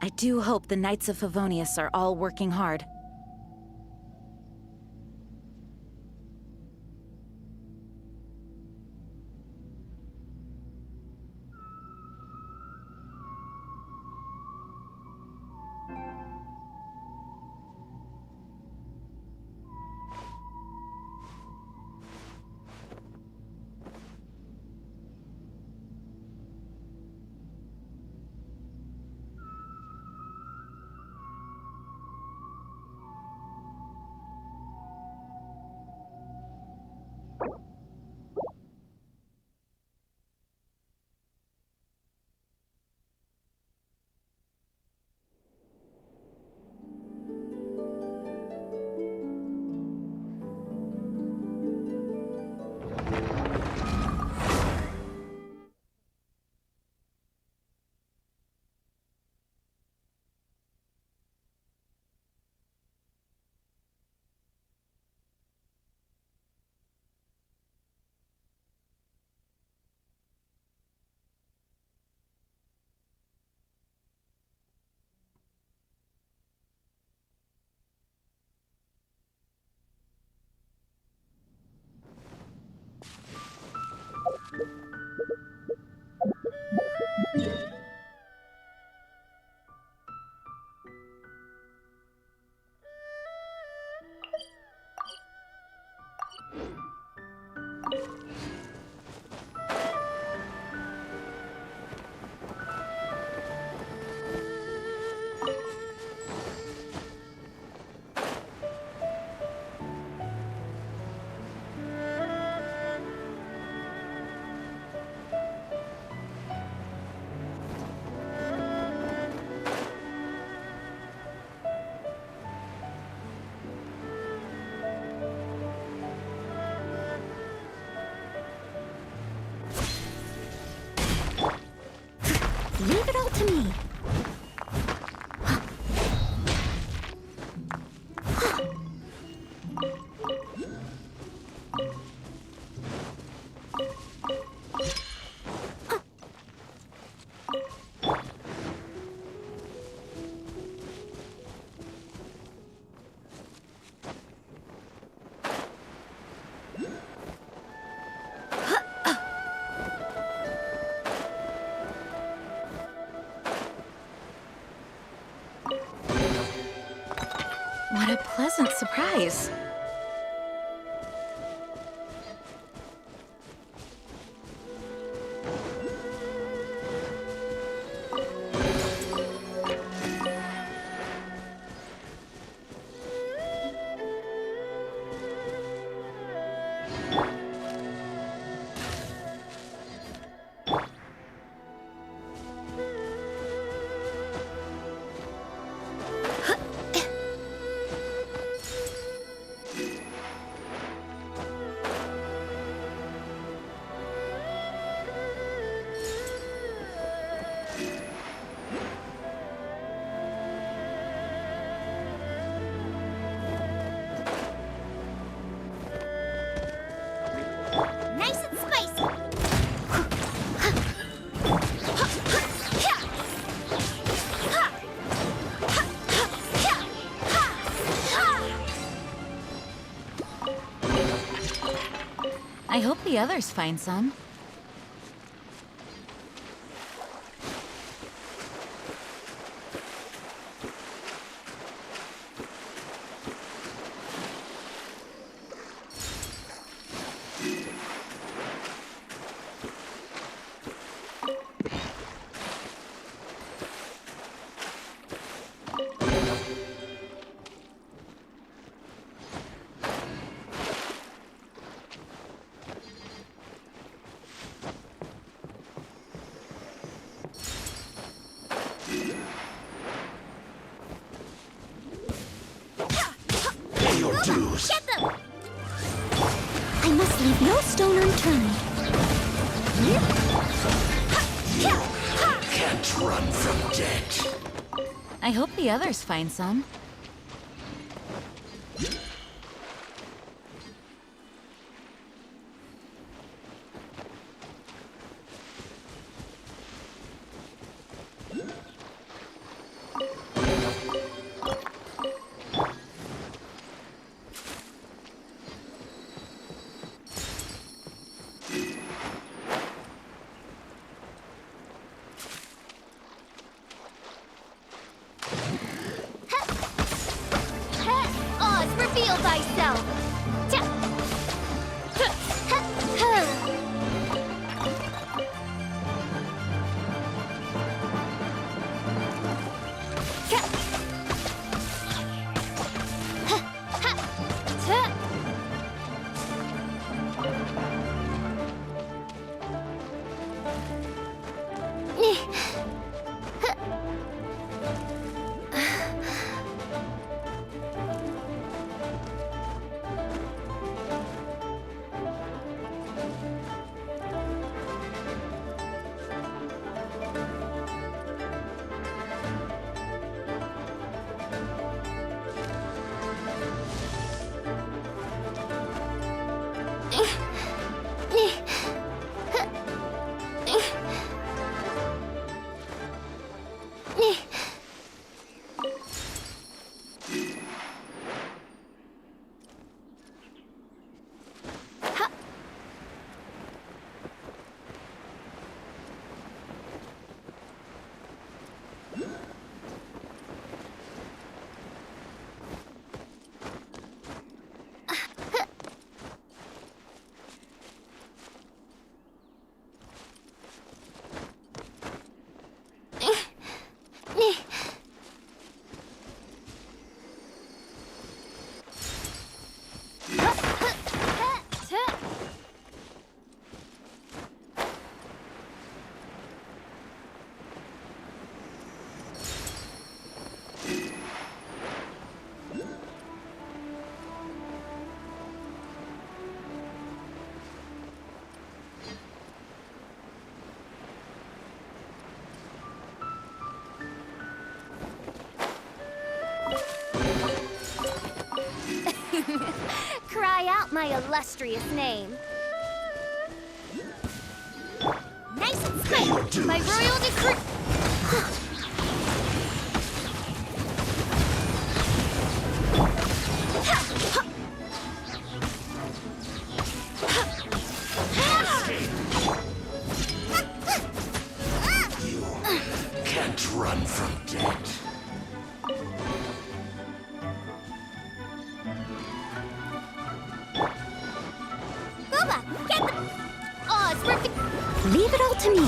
I do hope the Knights of Favonius are all working hard. Leave it all to me. What a pleasant surprise. Nice and spicy. I hope the others find some. Your dues. Get them! I must leave no stone unturned. You can't run from death. I hope the others find some. Oz, reveal thyself! Cry out my illustrious name. Nice and sweet! My royal decree! You can't run from debt. Booba, get the... Oh, it's working. Leave it all to me.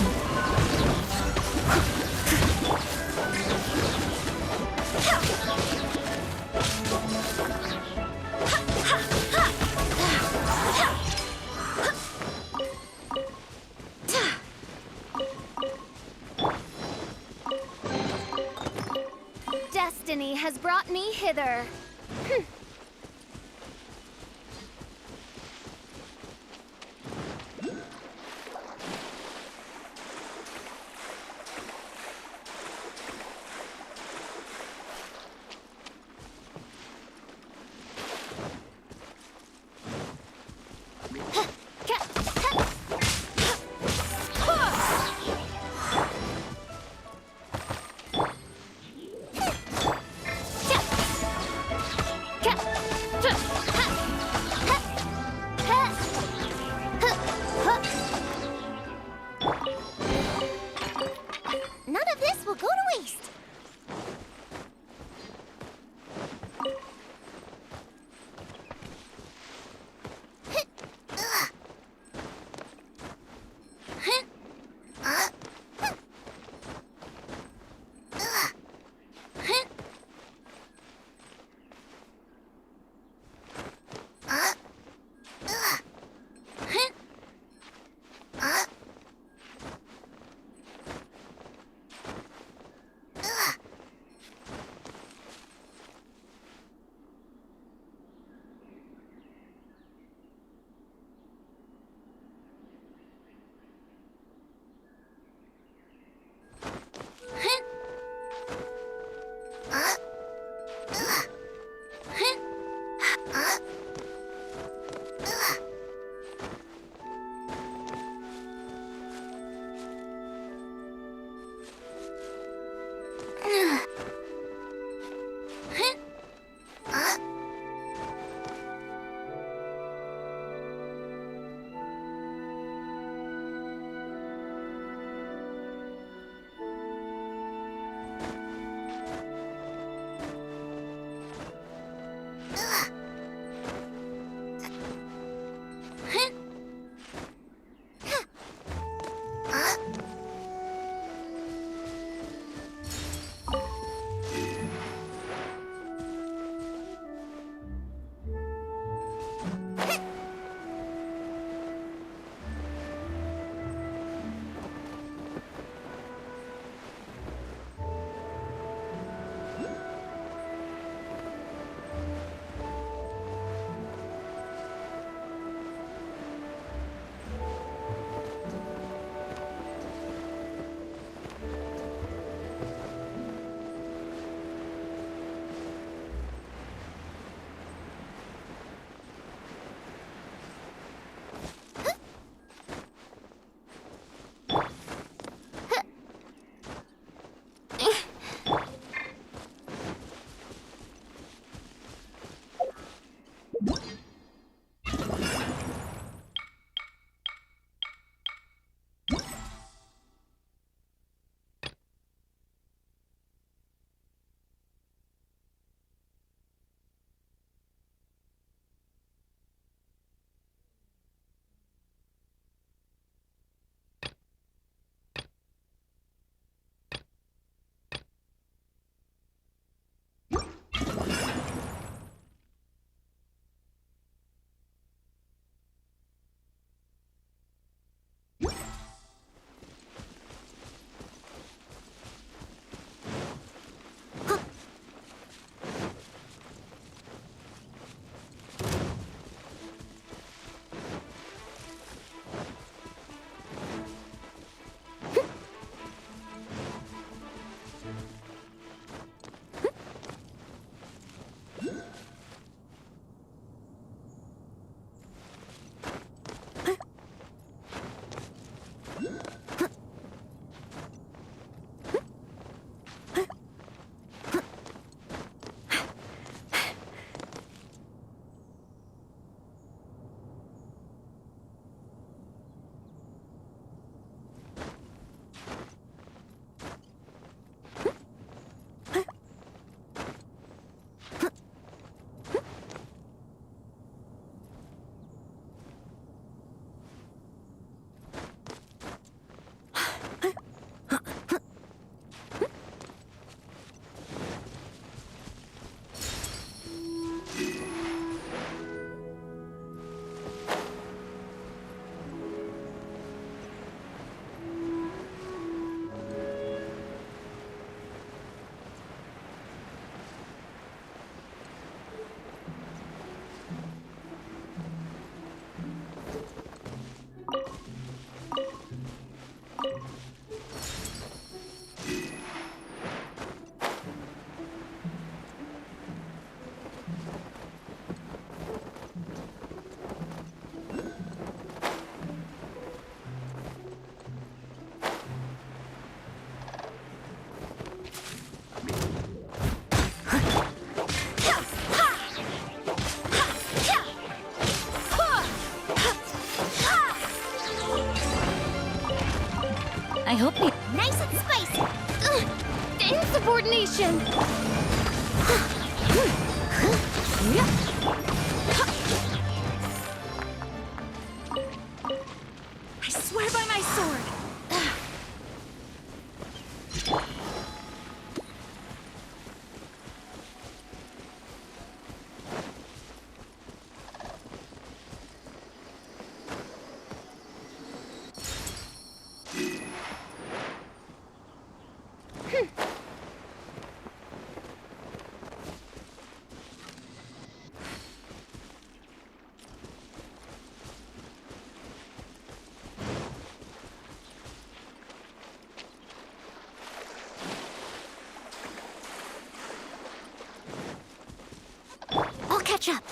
Destiny has brought me hither. hope you... Nice and spicy. Insubordination. I swear by my sword! I'll catch up.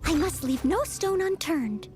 I must leave no stone unturned.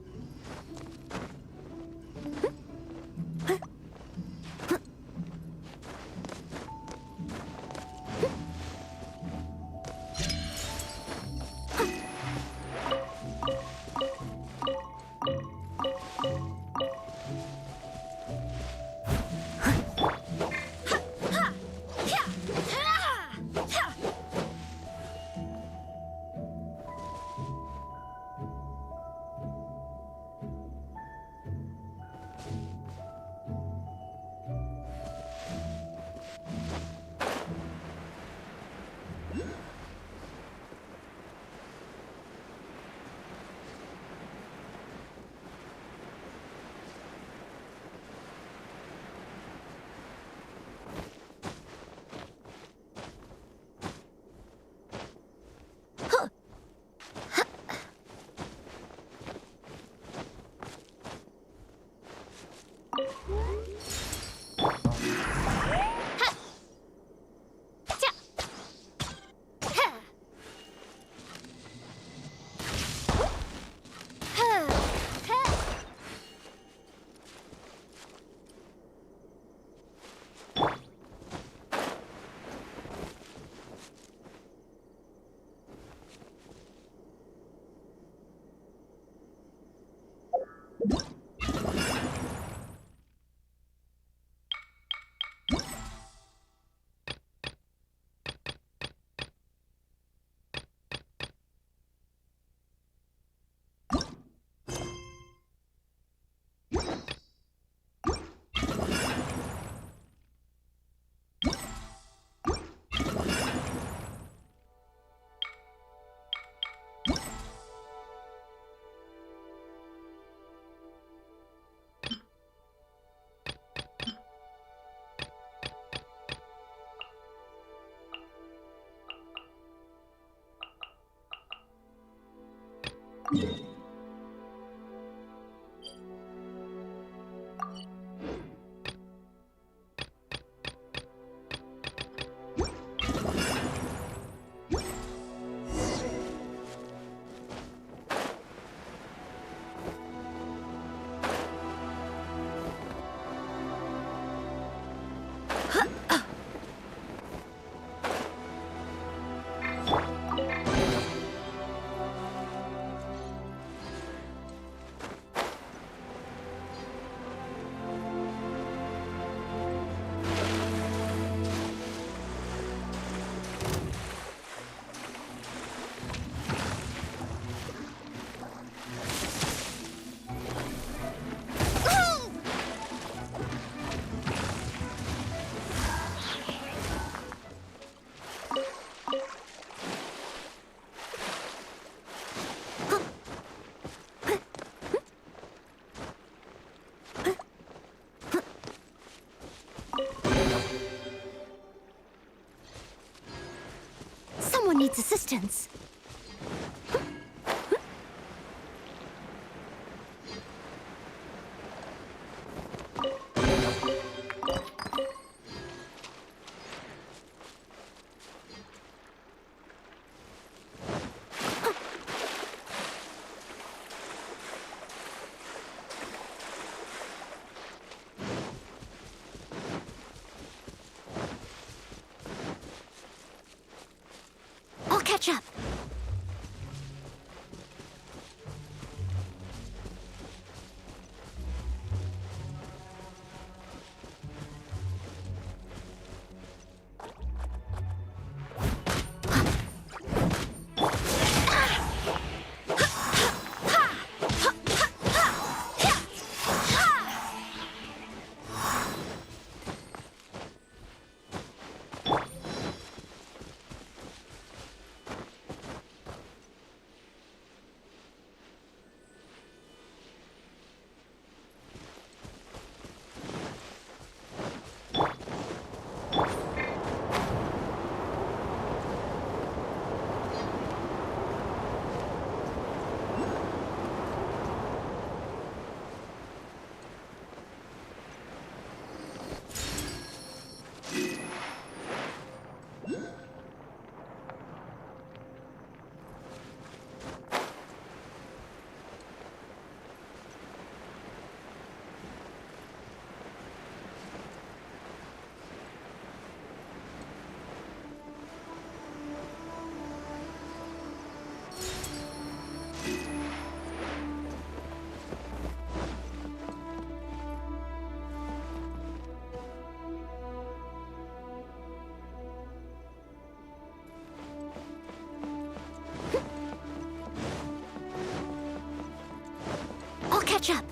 Someone needs assistance. I'll catch up. I'll catch up.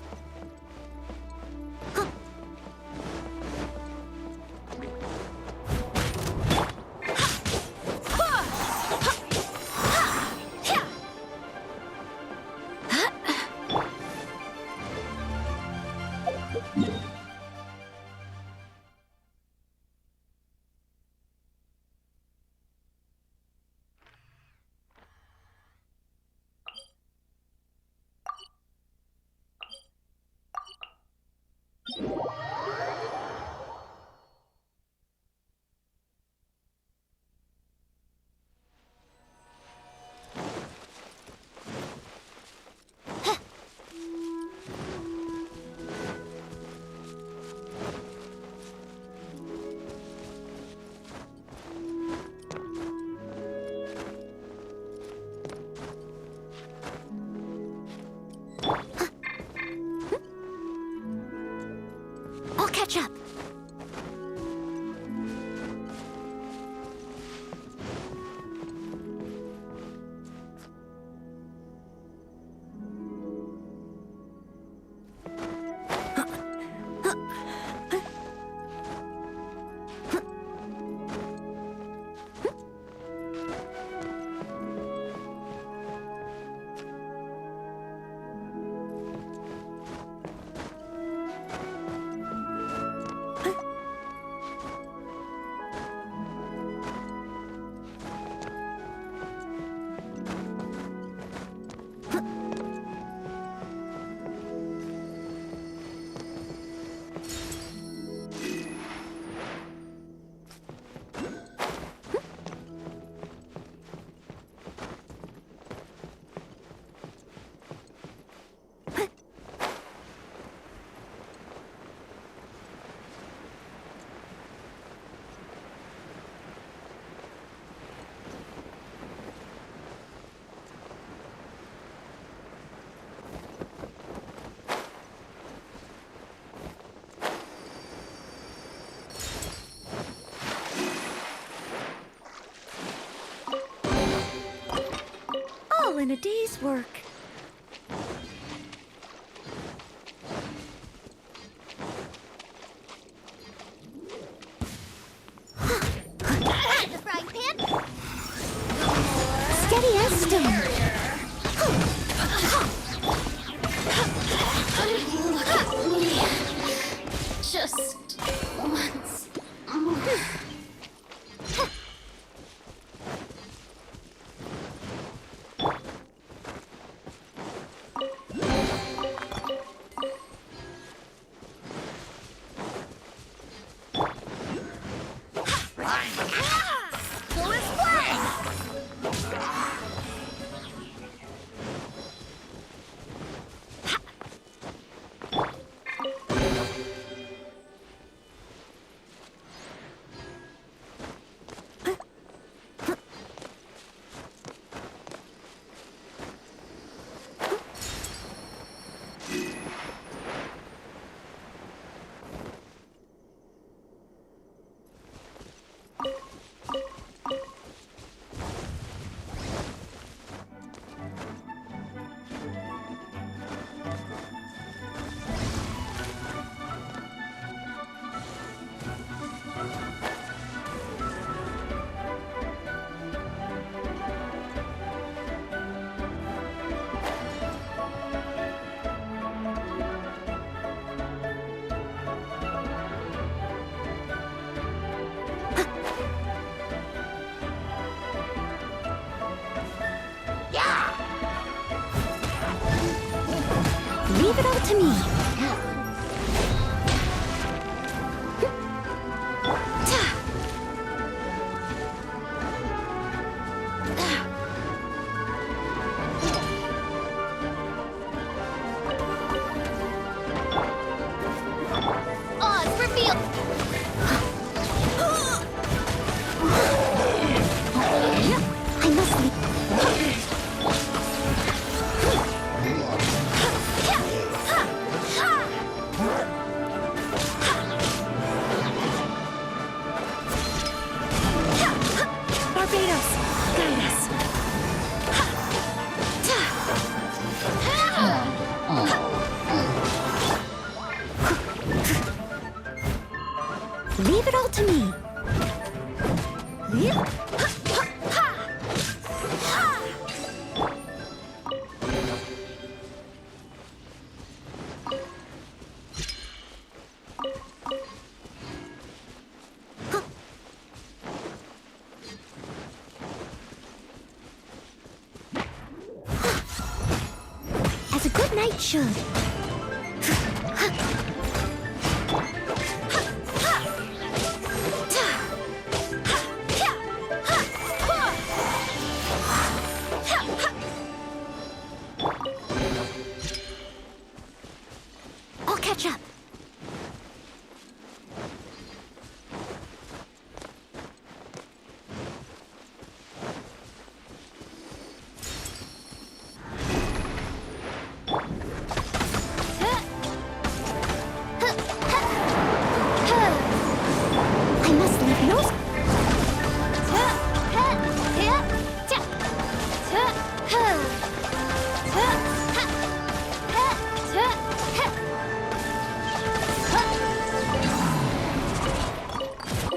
day's work. The frying pan? Steady as stone. Look at me. Just once. Leave it all to me. Odds revealed. I must leave. Barbados, guide us. Leave it all to me. As a good knight should. I'll catch up. I must leave no.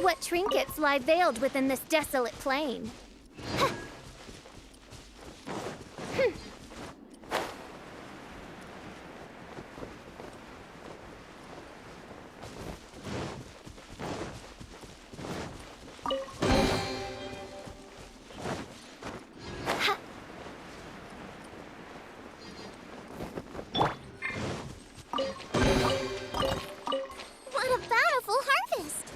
What trinkets lie veiled within this desolate plain? What a bountiful harvest!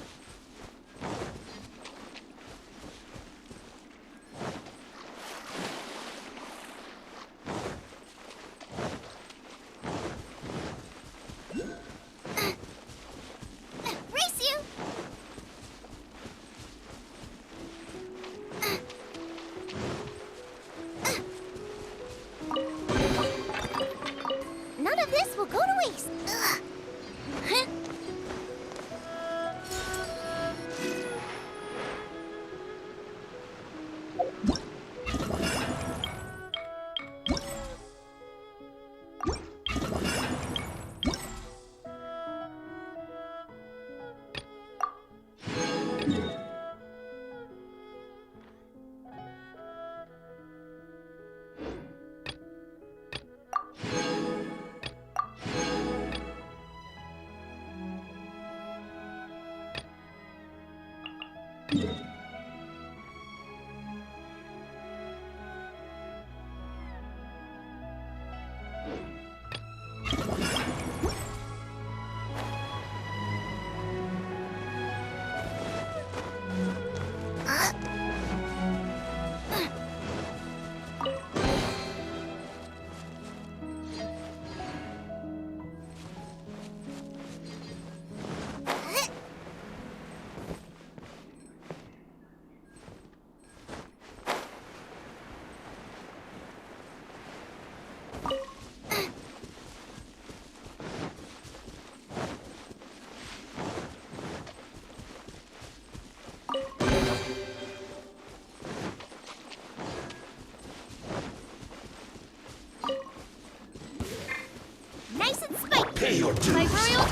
Pay your dues. My royal...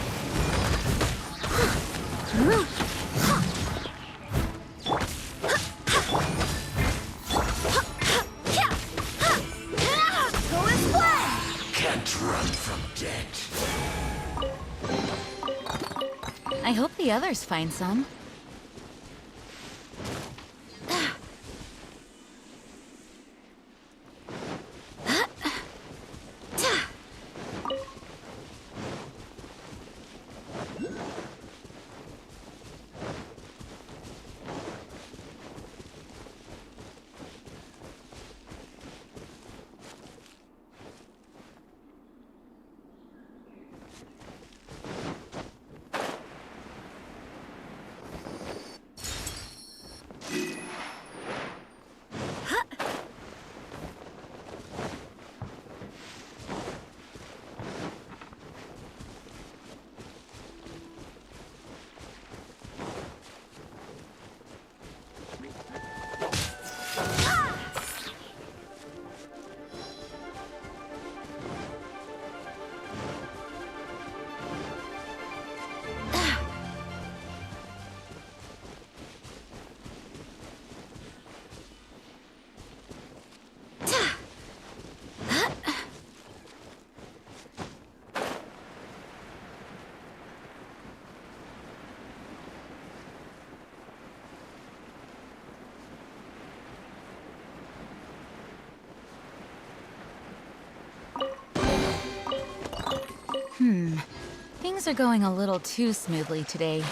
Go and play! Can't run from debt. I hope the others find some. Things are going a little too smoothly today.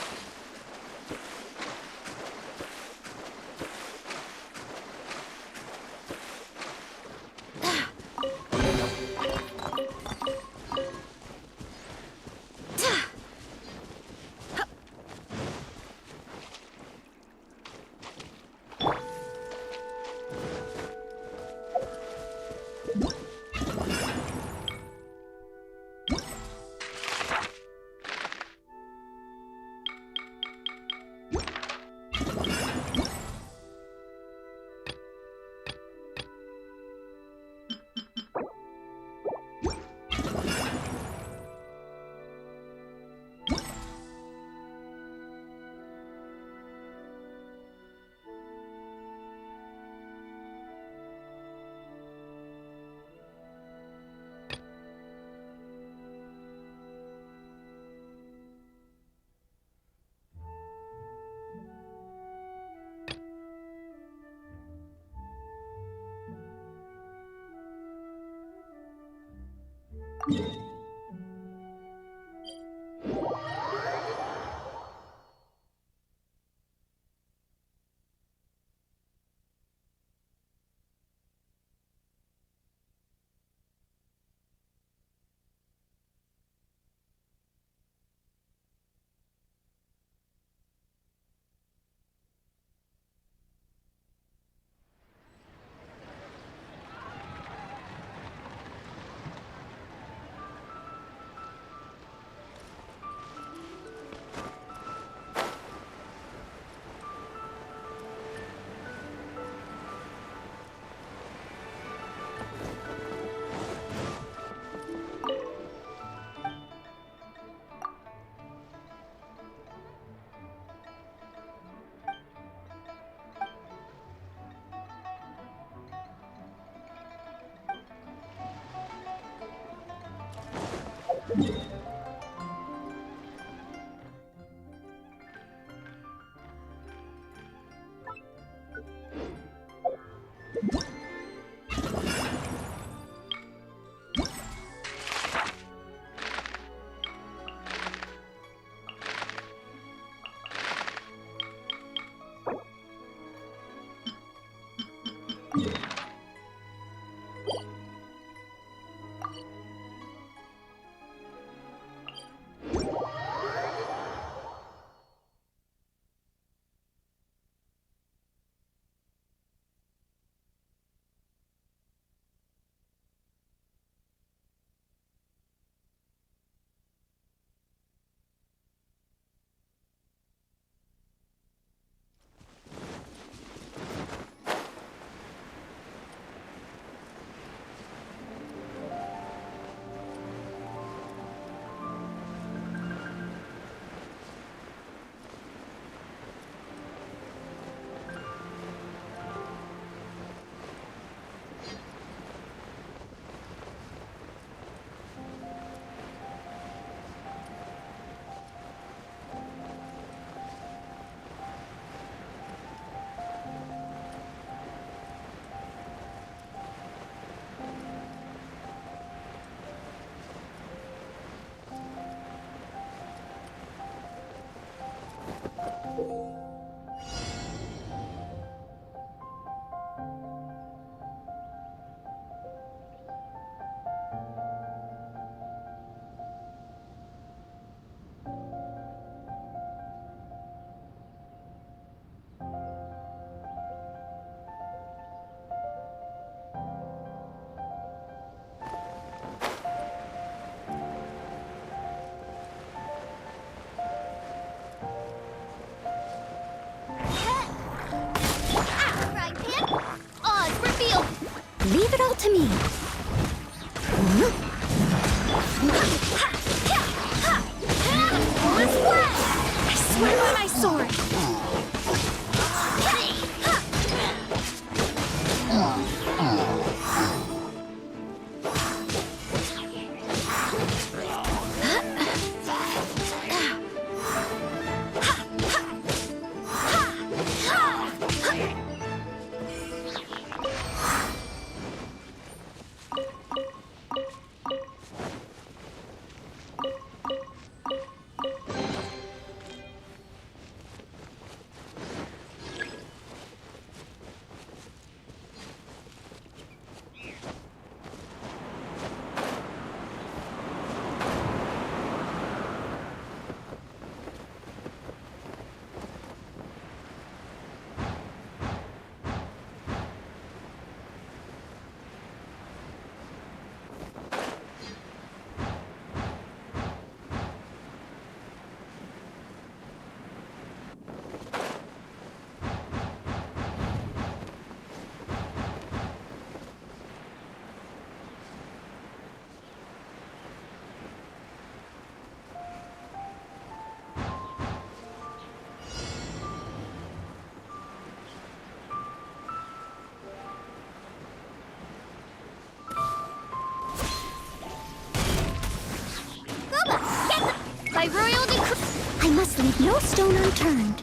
I must leave no stone unturned.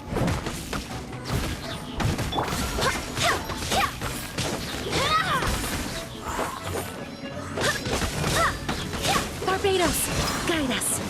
Barbados, guide us.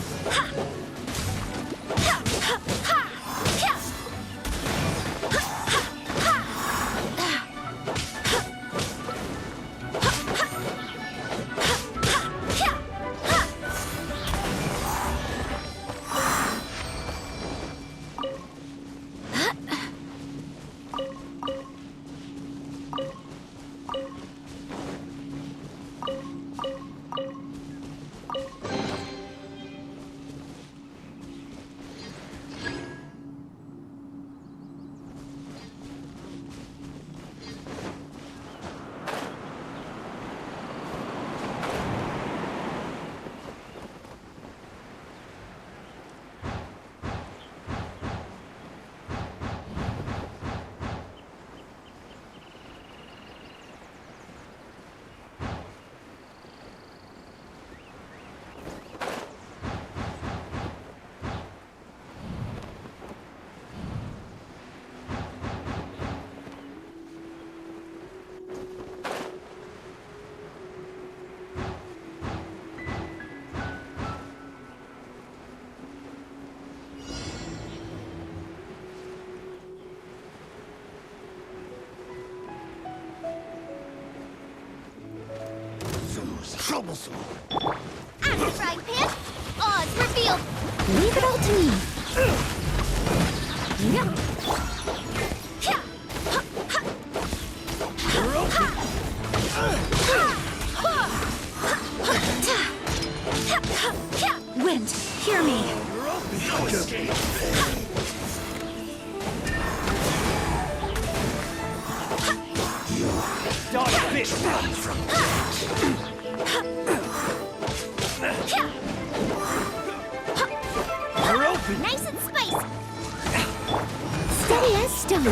Troublesome. I'm the frying pan. Odds revealed. Leave it all to me. Wind, hear me. No escape. Dog fish. Run from We're open. Nice and spicy. Steady as stone.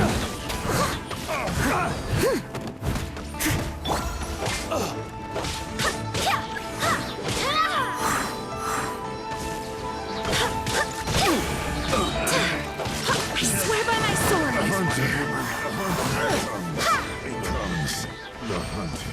I swear by my sword. becomes the hunted.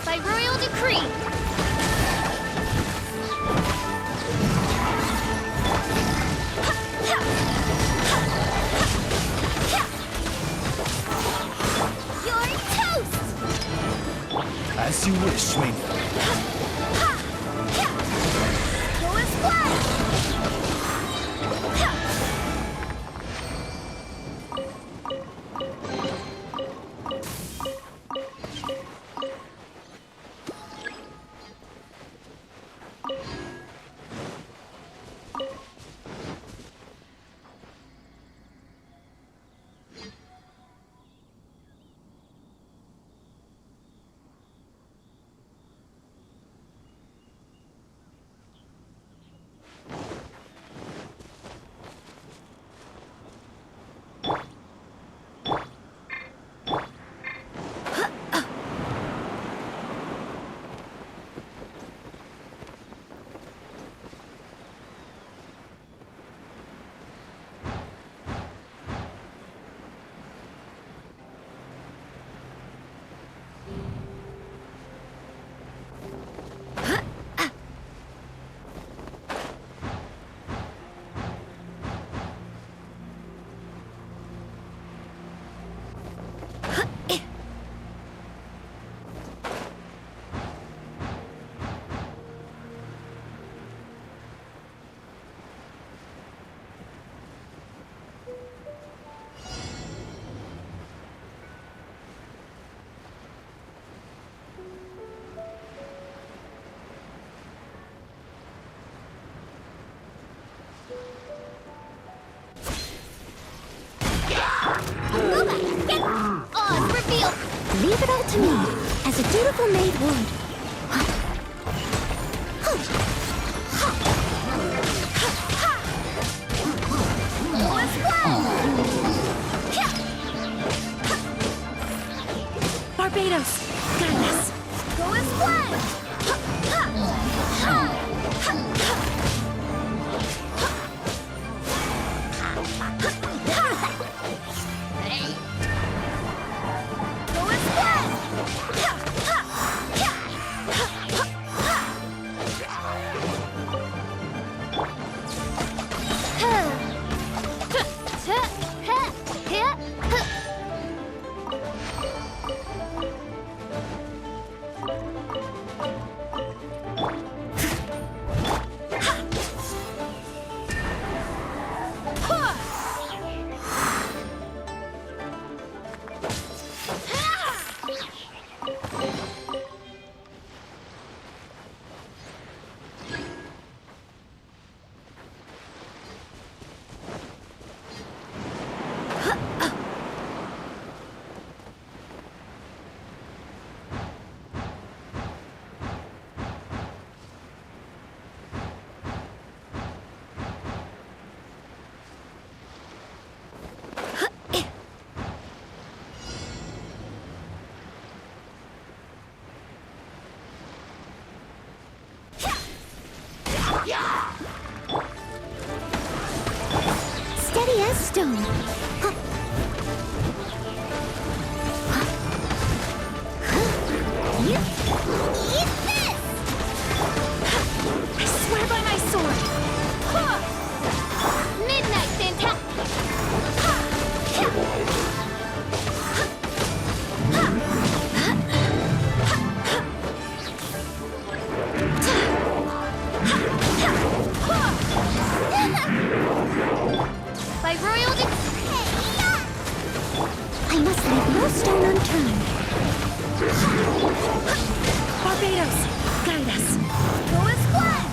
By royal decree. You're toast. As you wish, Mania. Go and fly. Leave it all to me, as a dutiful maid would. Barbados, guide us. Go as planned! Go as planned! Steady as stone. Eat this! I swear by my sword. Midnight Fantastic! By royal I must leave no stone unturned. Barbados, guide us. Go as planned!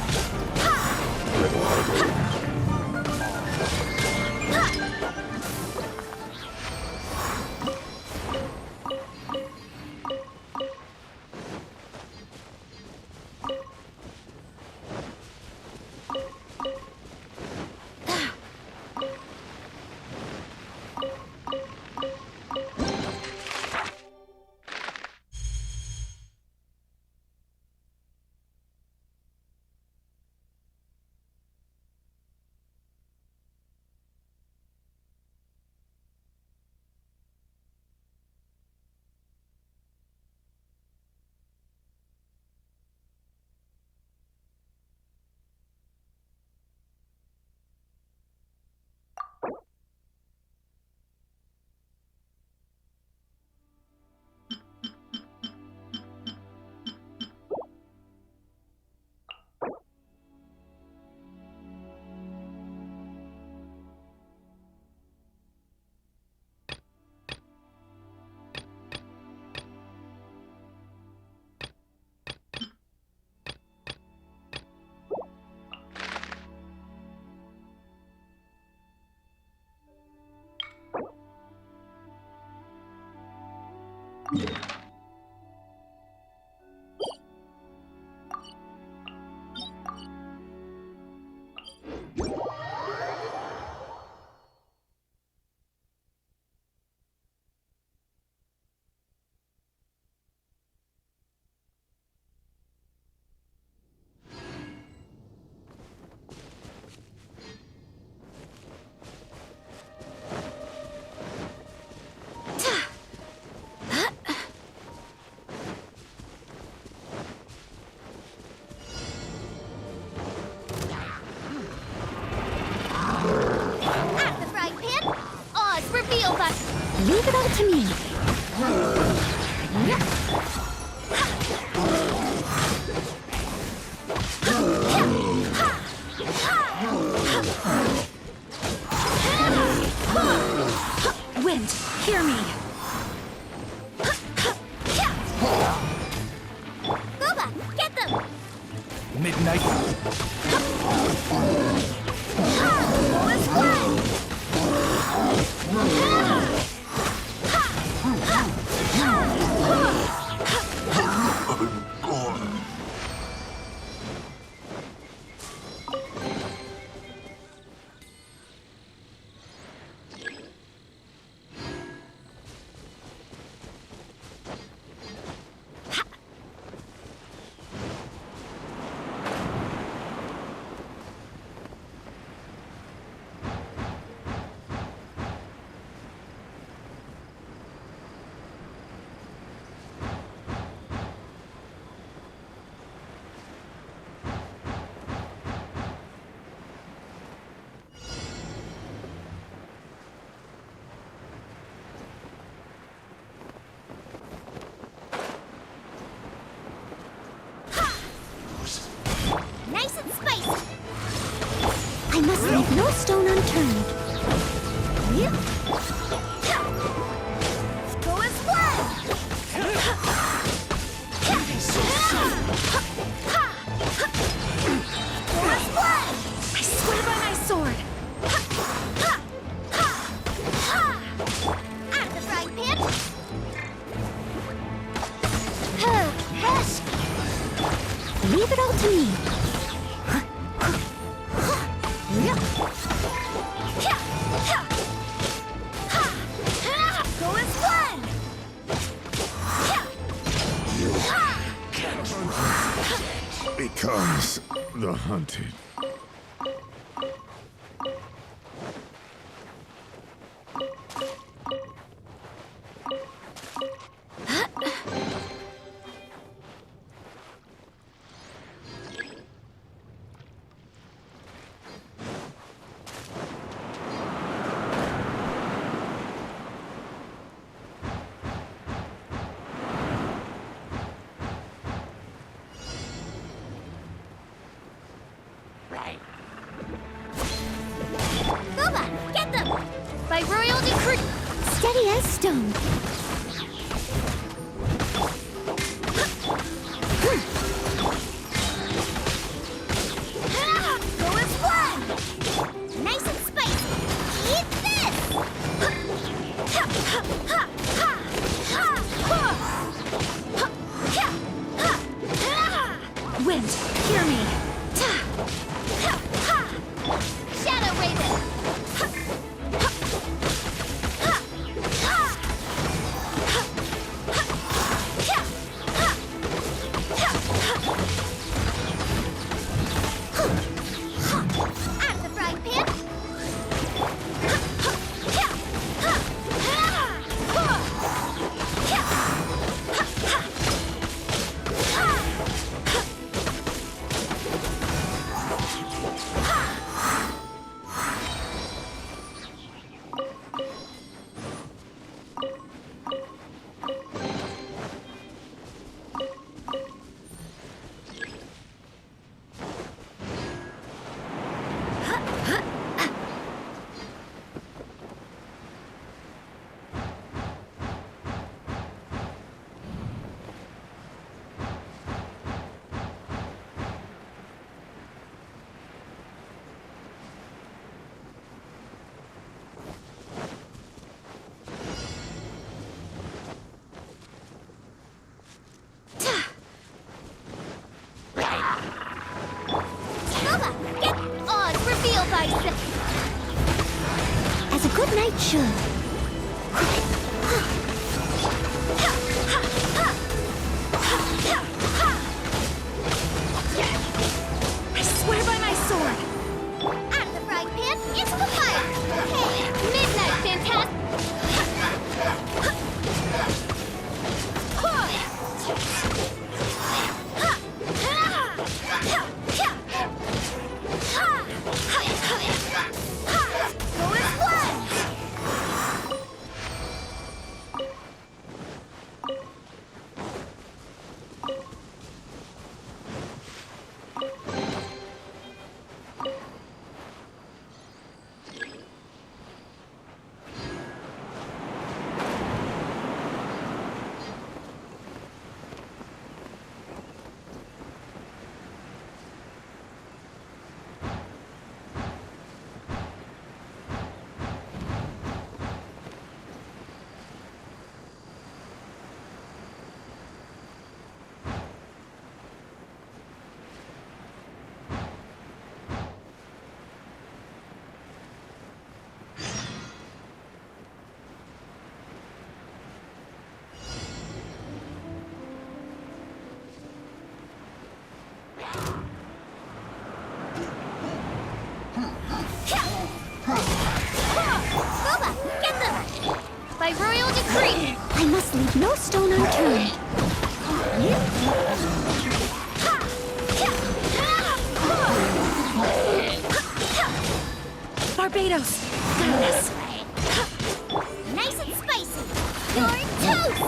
Leave it all to me. Wind, hear me. Go back, get them! Midnight. Go as planned! unturned. Go as one! Go as one! I swear by my sword! Out of the frying pan! Leave it all to me. Go as one! Becomes the hunted. Boba, get them! By royal decree! Steady as stone. Go as one! Nice and spicy! Eat this! Wind, hear me! Shadow Raven! Out of the frying pan! Boba, get on! Reveal thyself! As a good knight should. I swear by my sword! Out of the frying pan, into the fire! Hey, midnight, fantastic! Go as one! Boba, get them! By royal decree! I must leave no stone unturned. Barbados! Got this! Nice and spicy! You're toast!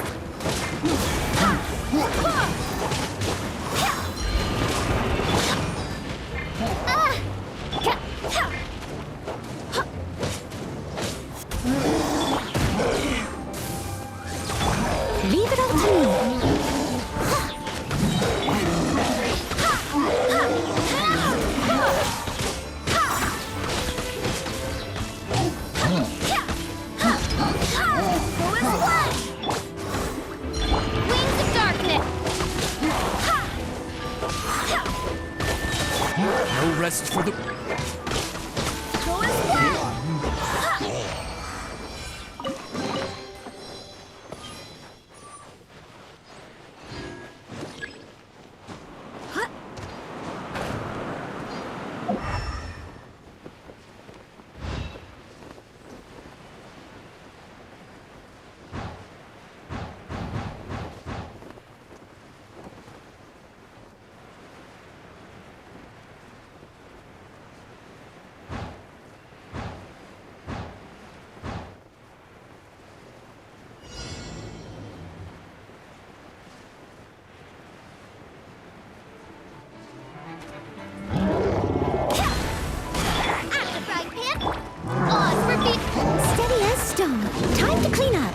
Awesome! Time to clean up.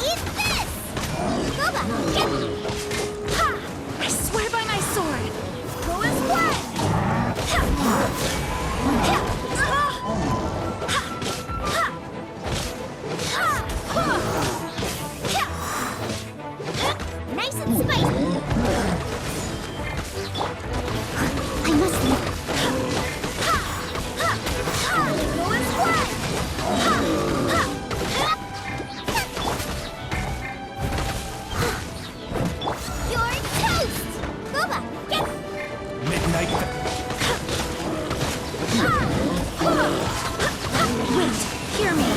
Eat this! Boba, get me! Ha! I swear by my sword! Go as one! Ha! Ha! Ha! Ha! Ha! Ha! Nice and spicy! I must leave. Ha! Ha! Ha! Go as one! Ha! Ha! You're toast! Boba, get Midnight. Wait, hear me.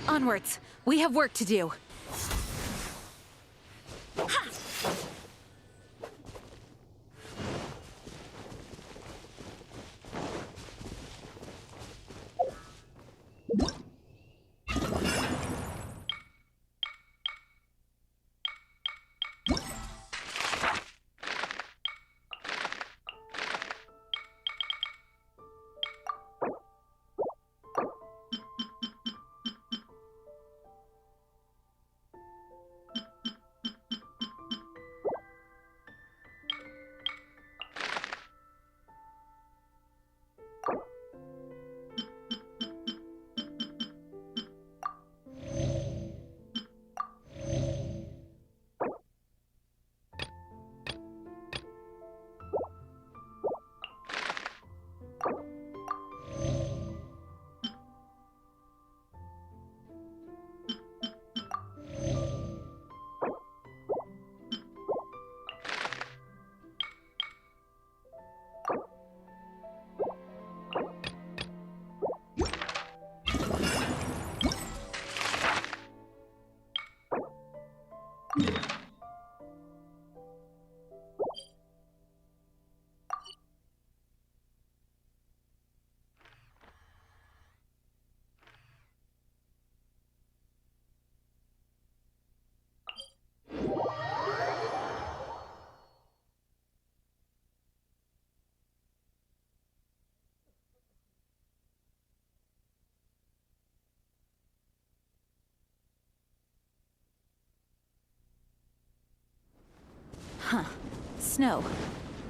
Onwards. We have work to do. Huh. Snow.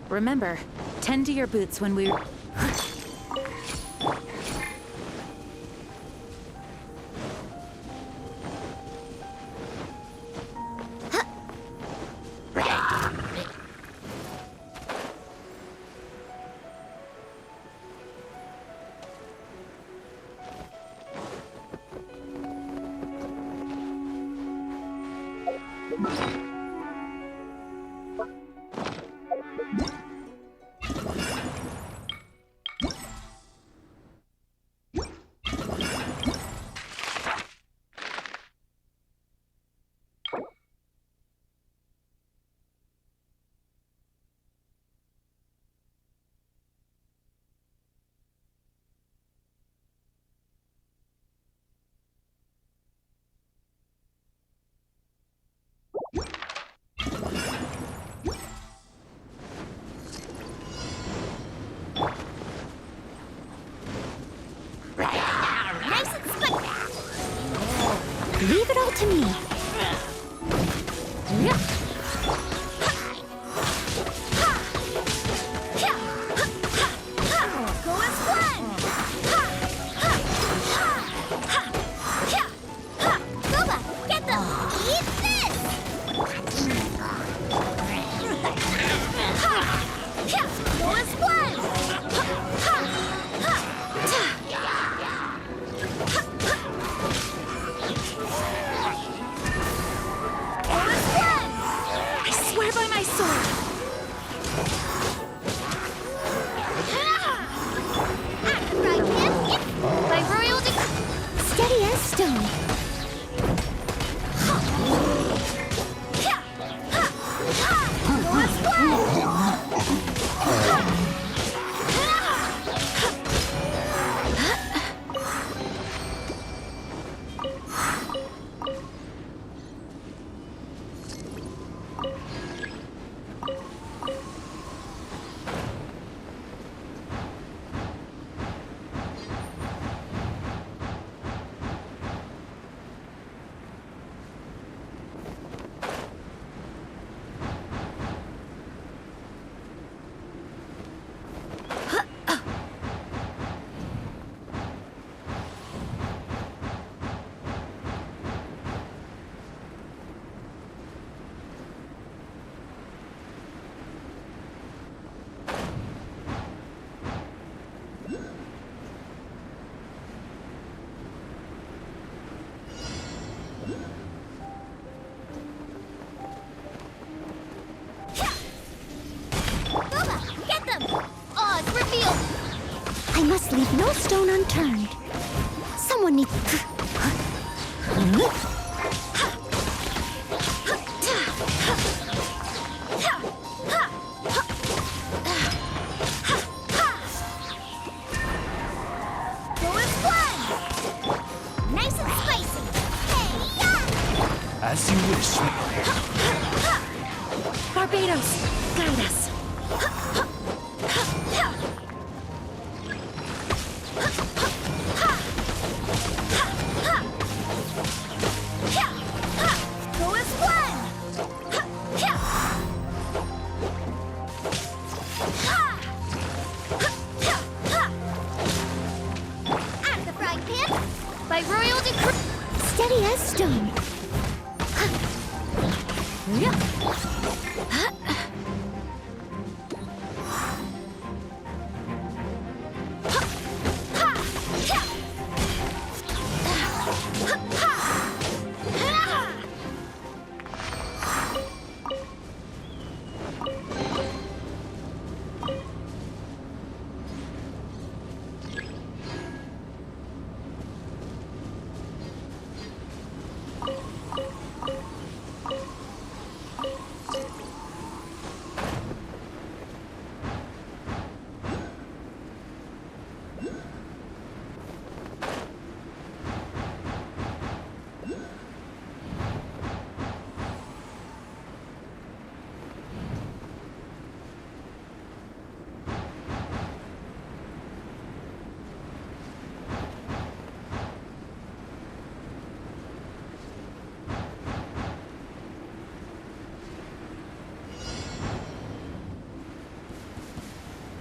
Remember, tend to your boots when we... nice and spicy! Leave it all to me. Go as one! Boba, get them! Eat this! Go as one! stone. Get them! Oz, reveal! I must leave no stone unturned. Someone needs... Go as one! Nice and spicy! Hey-ya! As you wish, maiden. Barbados, guide us. Go as one! Out of the frying pan! By royal decree! Steady as stone.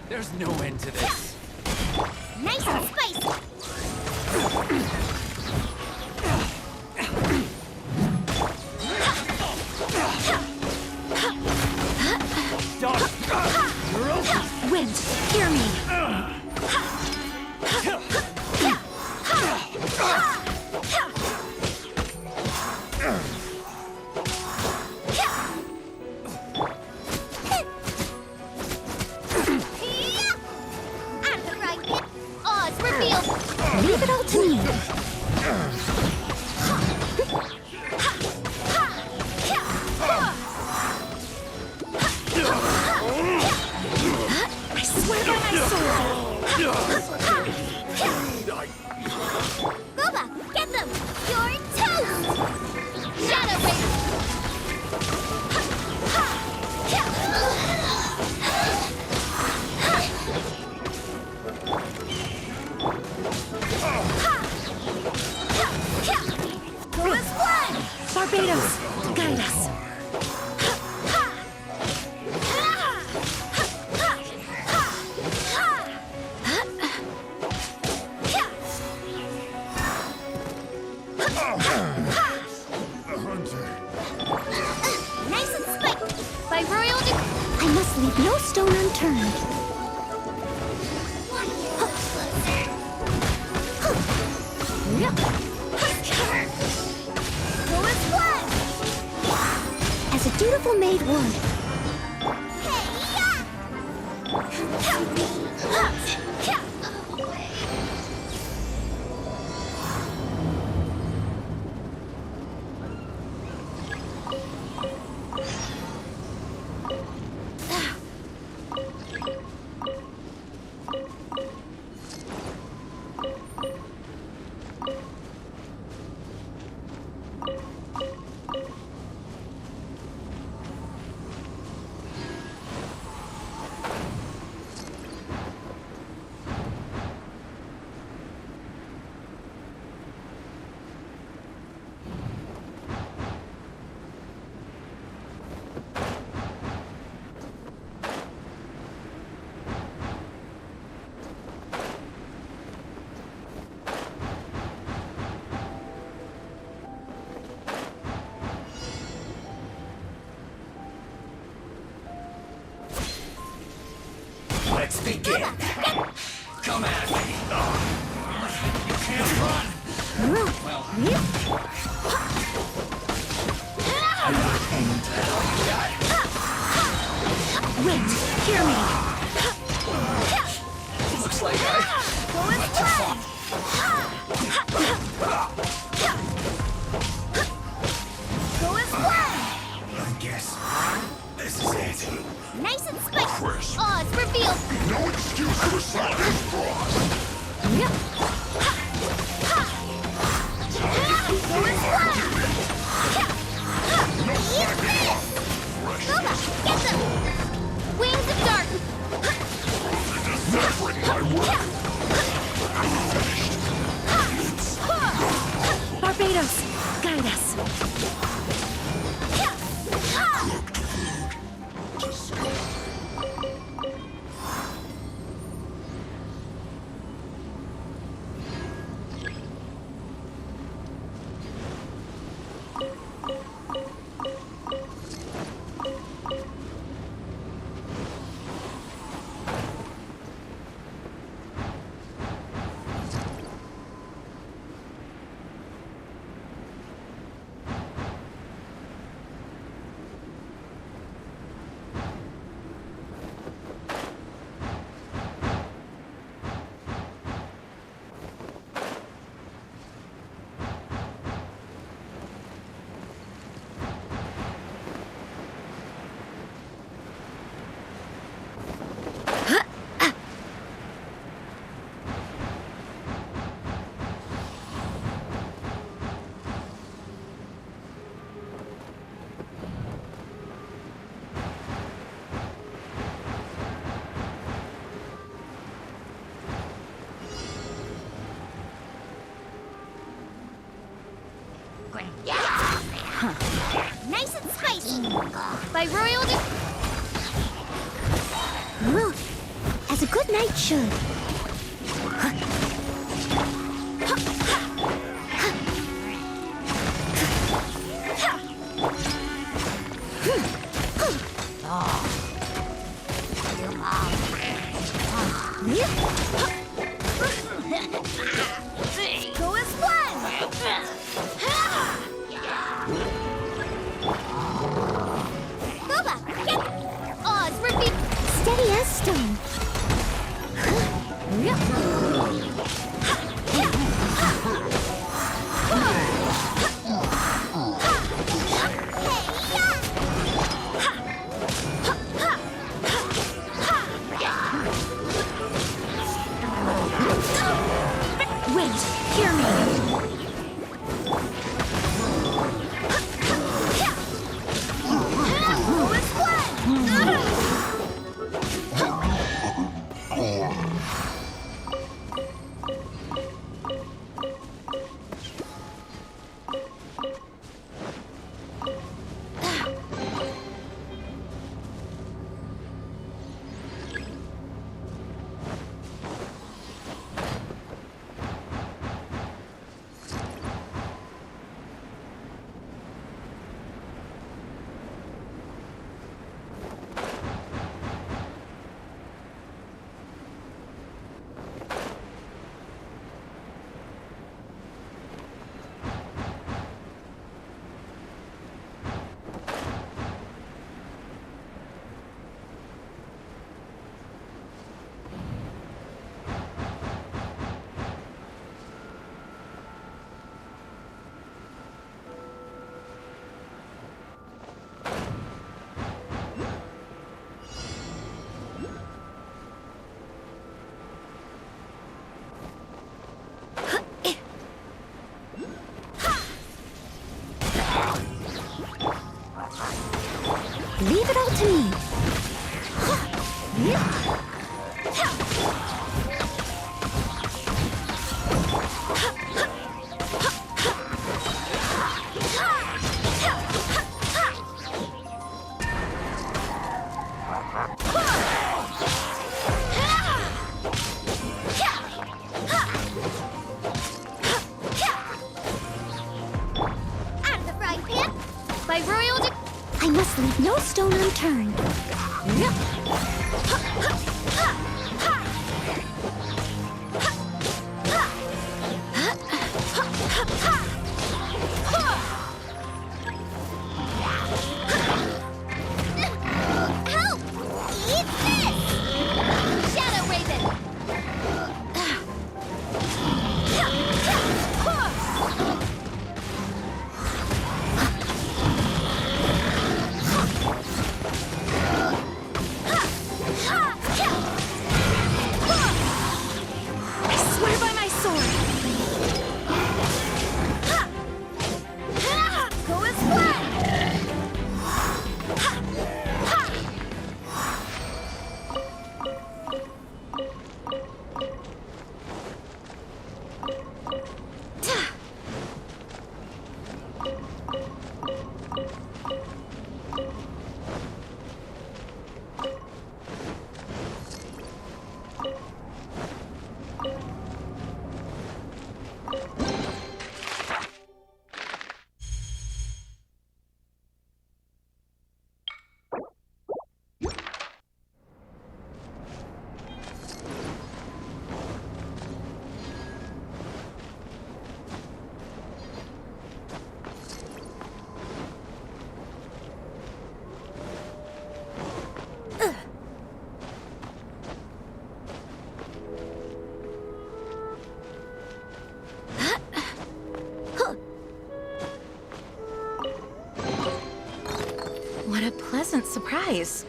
There's no end to this. Nice and spicy! Dog! You're open! Wind, hear me. Out of the frying pan! Oz, reveal! Leave it all to me. I swear by my sword. Booba, get them! You're toast! Shadow Race! Go as one! Barbados, guide us. Nice and spiky! By royal decree! I must leave no stone unturned. Go as one! As a dutiful maid would. Let's begin. Come at me. You can't run. Well, Wait, hear me. looks like I let you fall. Go as planned! I guess this is it. Nice and spicy! Crisp. Oz revealed! No excuse for sliding across. Go as planned! Eat this! Boba, get them! Wings of Dark! Not break my word. Barbados, guide us. Nice and spicy! By Royal As a good knight should. Go as planned! Boba, get Oz revealed! Steady as stone. Wait, hear me. Go as planned! Leave it all to me. Out of the frying pan! By Royal I must leave no stone unturned. pleasant surprise.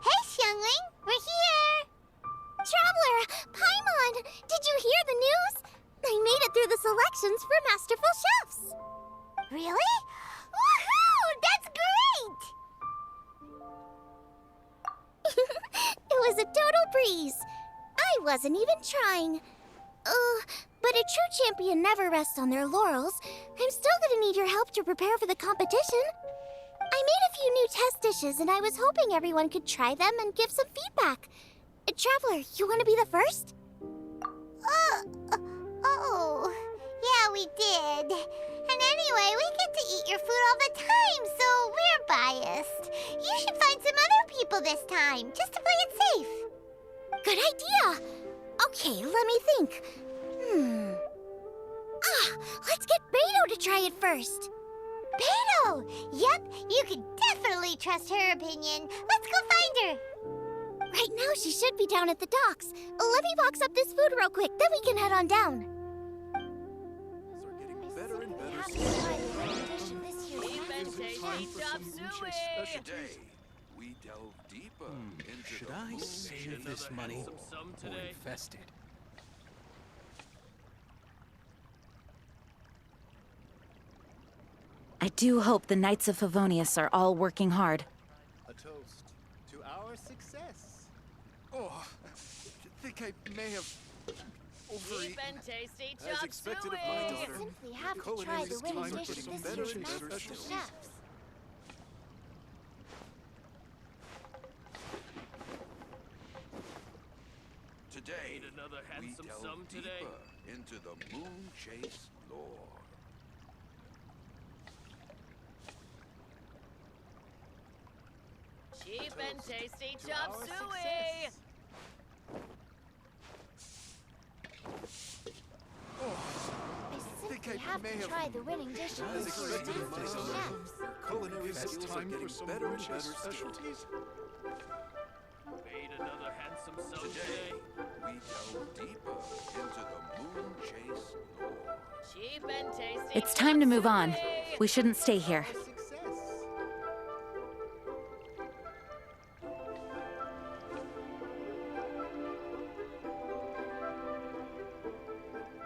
Hey, Xiangling! We're here! Traveler! Paimon! Did you hear the news? I made it through the selections for Masterful Chefs! Really? Woohoo! That's great! It was a total breeze. I wasn't even trying. But a true champion never rests on their laurels. I'm still gonna need your help to prepare for the competition. I made a few new test dishes, and I was hoping everyone could try them and give some feedback. Traveler, you want to be the first? Yeah, we did. And anyway, we get to eat your food all the time, so we're biased. You should find some other people this time, just to play it safe. Good idea. Okay, let me think. Let's get Beto to try it first. Beto! Yep, you can definitely trust her opinion. Let's go find her. Right now, she should be down at the docks. Let me box up this food real quick, then we can head on down. Today, we delve deeper into Should the I moon save this money or invest it? I do hope the Knights of Favonius are all working hard. A toast to our success. Oh, I think I may have overeaten. and tasty As expected of my daughter, Simply have to culinary try the skills winning are dish of getting this better year's and better Masterful still. Chefs. Today, another we handsome delve sum deeper today. into the moon chase lore. Cheap and tasty To chop our suey. success. I simply have to try the winning dish of As this year's expected of my Masterful daughter, Chefs. culinary skills are getting better and better specialties. Made another handsome sum Today, today. we delve deeper into the moon chase lore. Cheap and tasty. It's time to move on. chop suey. We shouldn't stay here. Our success.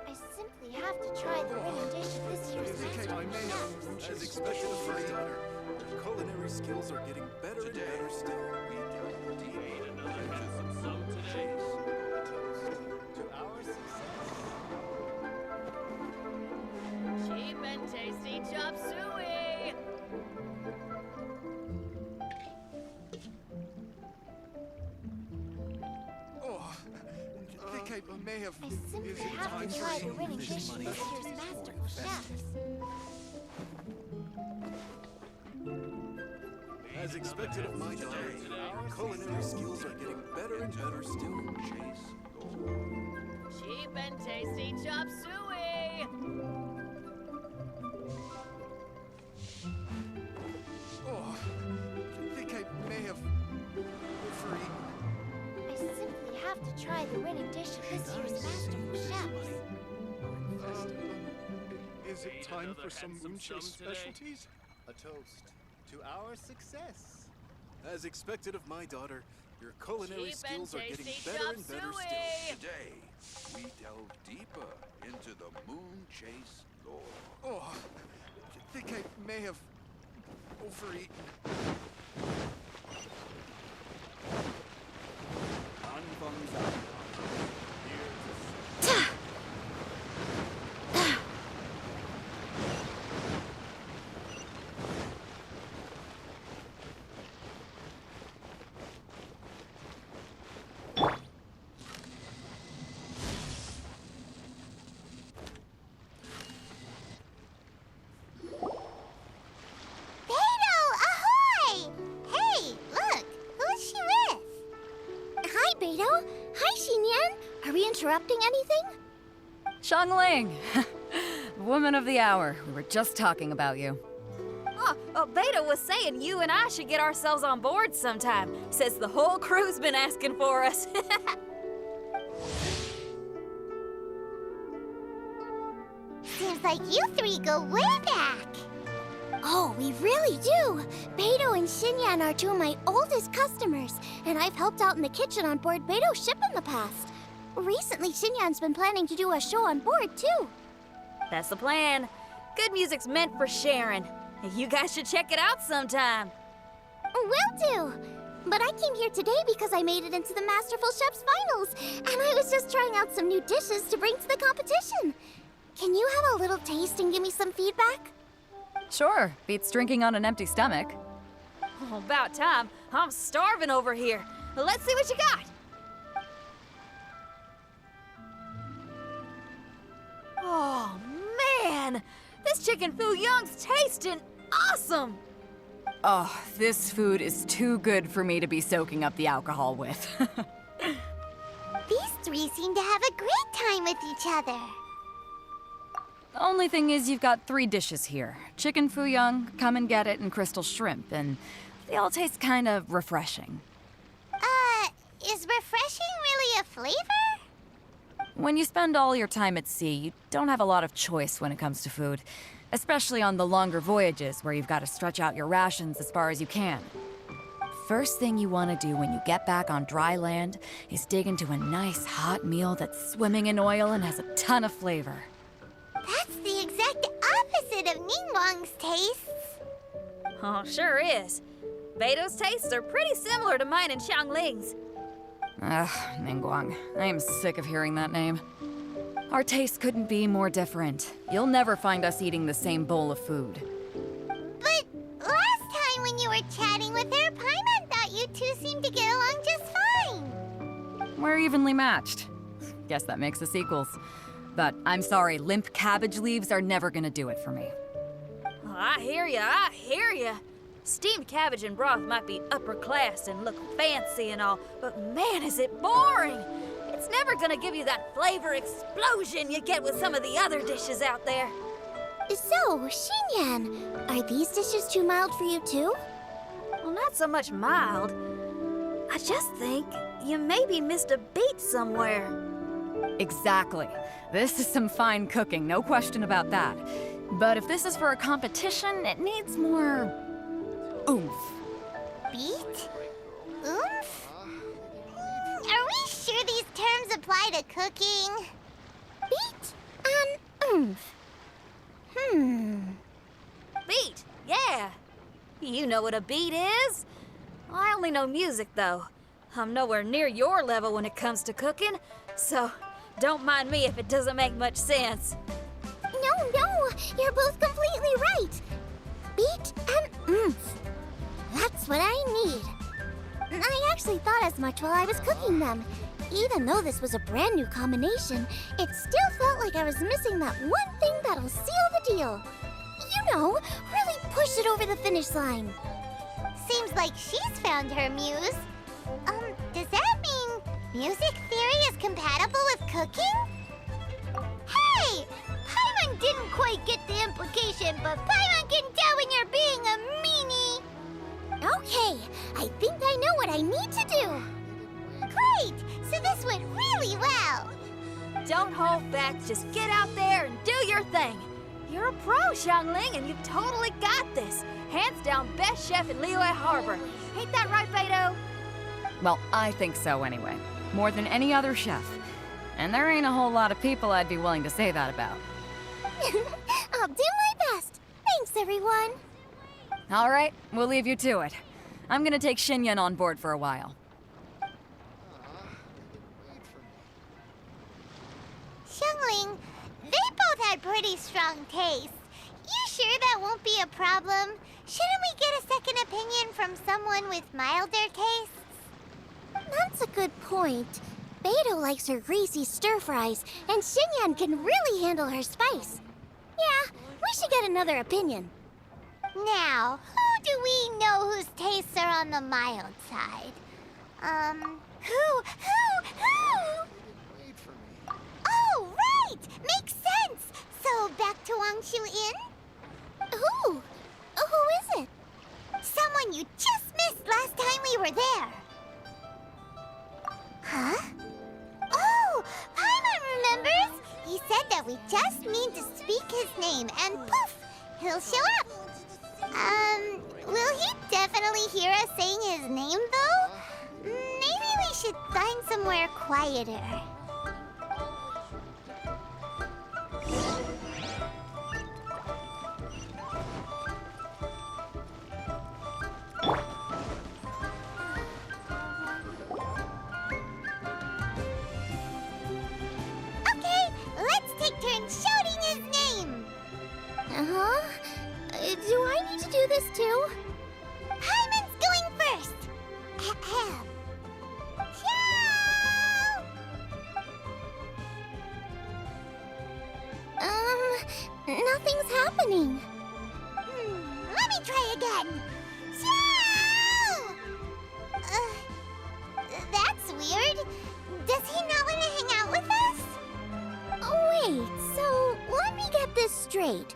I simply have to try the winning dish of this year's Masterful Chefs. As expected of my daughter, her culinary skills are getting better and Today, better still. we delve deeper Made another into handsome the sum moon today. chase To our success. Cheap and tasty chop suey. Oh, I think I may have. I simply have to try the winning dish of this year's Masterful Chefs. As expected of my daughter, our culinary skills are getting better and better still. Chase lore. Cheap and tasty chop suey. have to try the winning dish of this year's Masterful Chefs. Is it time for some Moonchase specialties? A toast to our success. As expected of my daughter, your culinary skills are getting better and better still. Today, we delve deeper into the Moonchase lore. Oh, I think I may have overeaten. Interrupting anything? Xiangling! Woman of the hour. We were just talking about you. Beta was saying you and I should get ourselves on board sometime. Says the whole crew's been asking for us. Seems like you three go way back. Oh, we really do. Beto and Xinyan are two of my oldest customers, and I've helped out in the kitchen on board Beto's ship in the past. Recently, Xinyan's been planning to do a show on board, too. That's the plan. Good music's meant for sharing. You guys should check it out sometime. Will do. But I came here today because I made it into the Masterful Chef's finals, and I was just trying out some new dishes to bring to the competition. Can you have a little taste and give me some feedback? Sure. Beats drinking on an empty stomach. Oh, about time. I'm starving over here. Let's see what you got. Oh, man! This chicken fuyong's tasting awesome! Oh, this food is too good for me to be soaking up the alcohol with. These three seem to have a great time with each other. The only thing is you've got 3 dishes here. Chicken fuyong, come and get it, and crystal shrimp, and they all taste kind of refreshing. Is refreshing really a flavor? When you spend all your time at sea, you don't have a lot of choice when it comes to food, especially on the longer voyages where you've got to stretch out your rations as far as you can. First thing you want to do when you get back on dry land is dig into a nice hot meal that's swimming in oil and has a ton of flavor. That's the exact opposite of Ningguang's tastes. Oh, sure is. Beto's tastes are pretty similar to mine and Xiangling's. Ugh, Ningguang. I am sick of hearing that name. Our tastes couldn't be more different. You'll never find us eating the same bowl of food. But last time when you were chatting with her, Paimon thought you two seemed to get along just fine. We're evenly matched. Guess that makes us equals. But I'm sorry, limp cabbage leaves are never gonna do it for me. Oh, I hear ya. Steamed cabbage and broth might be upper class and look fancy and all, but man, is it boring! It's never gonna give you that flavor explosion you get with some of the other dishes out there. So, Xinyan, are these dishes too mild for you too? Well, not so much mild. I just think you maybe missed a beat somewhere. Exactly. This is some fine cooking, no question about that. But if this is for a competition, it needs more oomph. Beat? Oomph? Are we sure these terms apply to cooking? Beat and oomph. Beat, yeah. You know what a beat is? I only know music, though. I'm nowhere near your level when it comes to cooking, so don't mind me if it doesn't make much sense. No, you're both completely right. Beat and oomph. That's what I need. I actually thought as much while I was cooking them. Even though this was a brand new combination, it still felt like I was missing that one thing that'll seal the deal. You know, really push it over the finish line. Seems like she's found her muse. Does that mean music theory is compatible with cooking? Hey! Paimon didn't quite get the implication, but Paimon can tell when you're being a meanie. Okay, I think I know what I need to do. Great! So this don't hold back. Just get out there and do your thing. You're a pro, Xiangling, and you've totally got this. Hands down, best chef in Liyue Harbor. Ain't that right, Beto? Well, I think so anyway. More than any other chef. And there ain't a whole lot of people I'd be willing to say that about. I'll do my best. Thanks, everyone. All right, we'll leave you to it. I'm gonna take Xinyan on board for a while. Xiangling, they both had pretty strong tastes. You sure that won't be a problem? Shouldn't we get a second opinion from someone with milder tastes? That's a good point. Beto likes her greasy stir-fries, and Xinyan can really handle her spice. Yeah, we should get another opinion. Now, who do we know whose tastes are on the mild side? Who? Oh, right! Makes sense! So, back to Wangshu Inn? Who? Who is it? Someone you just missed last time we were there. Huh? Oh, Paimon remembers! He said that we just need to speak his name and poof, he'll show up. Will he definitely hear us saying his name though? Maybe we should find somewhere quieter. Okay, let's take turns shouting his name. Uh-huh. Do I need to do this too? Paimon's going first. Ahem. Ciao! Nothing's happening. Let me try again. Ciao! That's weird. Does he not want to hang out with us? Oh, wait, so let me get this straight.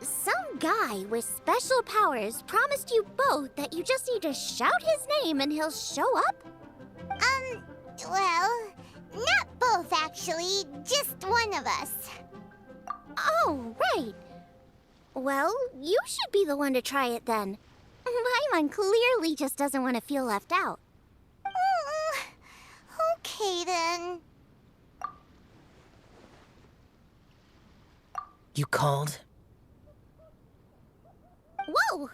Some guy with special powers promised you both that you just need to shout his name and he'll show up? Well, not both actually, just one of us. Oh, right. Well, you should be the one to try it then. Paimon clearly just doesn't want to feel left out. Okay then. You called? Whoa!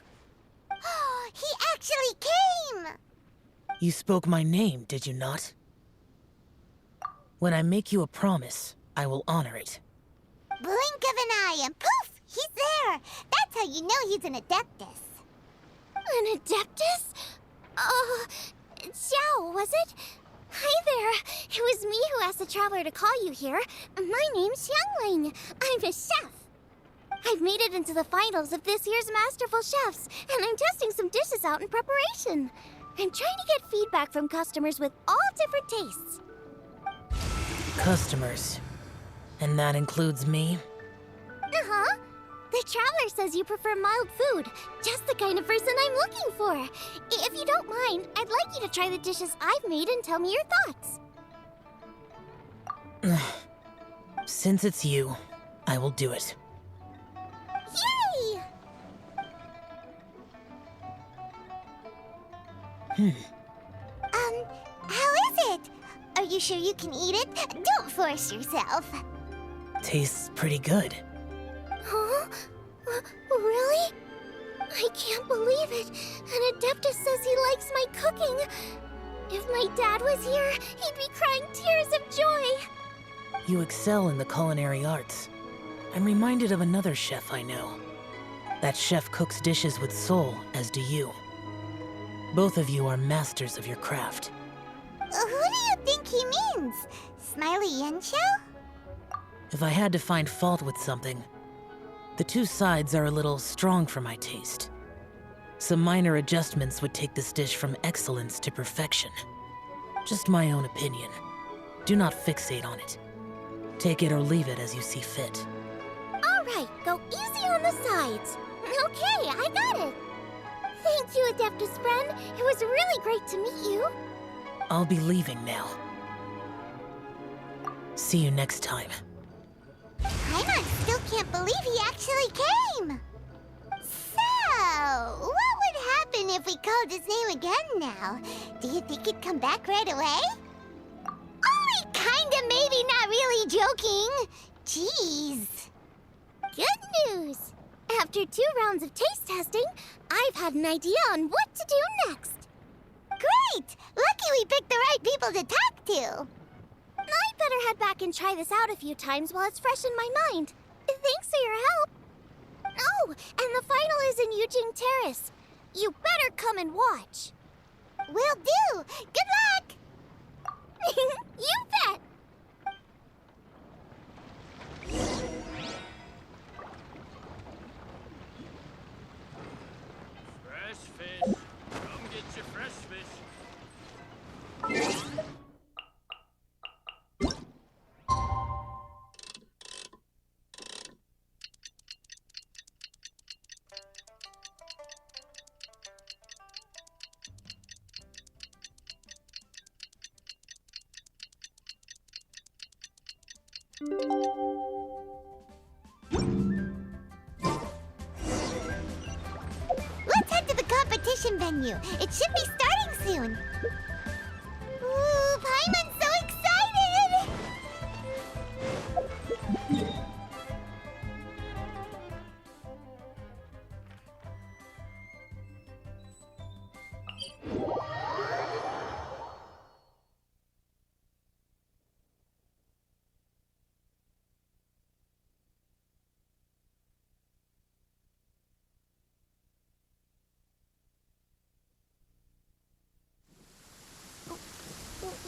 He actually came! You spoke my name, did you not? When I make you a promise, I will honor it. Blink of an eye and poof! He's there! That's how you know he's an Adeptus. An Adeptus? Xiao, was it? Hi there. It was me who asked the Traveler to call you here. My name's Xiangling. I'm a chef. I've made it into the finals of this year's Masterful Chefs, and I'm testing some dishes out in preparation. I'm trying to get feedback from customers with all different tastes. Customers. And that includes me? Uh-huh. The Traveler says you prefer mild food, just the kind of person I'm looking for. If you don't mind, I'd like you to try the dishes I've made and tell me your thoughts. Since it's you, I will do it. Yay! How is it? Are you sure you can eat it? Don't force yourself. Tastes pretty good. Huh? Really? I can't believe it. An Adeptus says he likes my cooking. If my dad was here, he'd be crying tears of joy. You excel in the culinary arts. I'm reminded of another chef I know. That chef cooks dishes with soul, as do you. Both of you are masters of your craft. Who do you think he means? Smiley Yancho? If I had to find fault with something, the two sides are a little strong for my taste. Some minor adjustments would take this dish from excellence to perfection. Just my own opinion. Do not fixate on it. Take it or leave it as you see fit. All right, go easy on the sides. Okay, I got it. Thank you, Adeptus friend. It was really great to meet you. I'll be leaving now. See you next time. Paimon still can't believe he actually came. So, what would happen if we called his name again now? Do you think he'd come back right away? Only kinda, maybe, not really joking. Jeez. Good news. After 2 rounds of taste testing, I've had an idea on what to do next. Great! Lucky we picked the right people to talk to. I'd better head back and try this out a few times while it's fresh in my mind. Thanks for your help. Oh, and the final is in Yujing Terrace. You better come and watch. Will do. Good luck. You bet. Fresh fish. Come get your fresh fish. Let's head to the competition venue. It should be starting soon. Ooh, Paimon's so excited!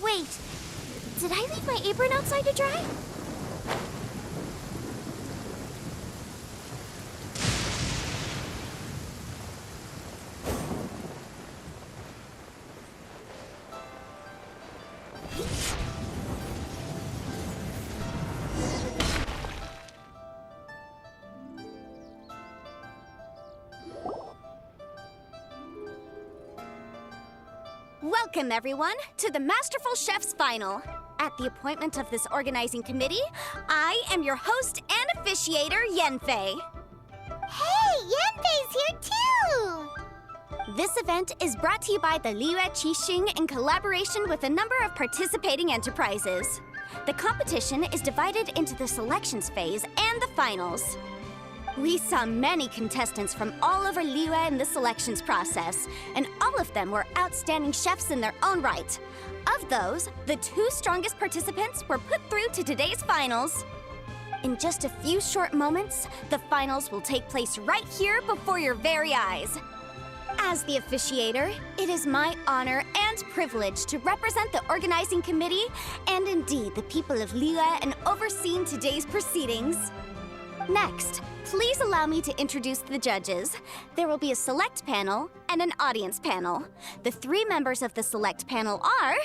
Wait, did I leave my apron outside to dry? Welcome, everyone, to the Masterful Chef's Final. At the appointment of this organizing committee, I am your host and officiator, Yanfei. Hey, Yanfei's here too! This event is brought to you by the Liyue Qixing in collaboration with a number of participating enterprises. The competition is divided into the selections phase and the finals. We saw many contestants from all over Liyue in the selections process, and all of them were outstanding chefs in their own right. Of those, the 2 strongest participants were put through to today's finals. In just a few short moments, the finals will take place right here before your very eyes. As the officiator, it is my honor and privilege to represent the organizing committee and indeed the people of Liyue in overseeing today's proceedings. Next, please allow me to introduce the judges. There will be a select panel and an audience panel. The 3 members of the select panel are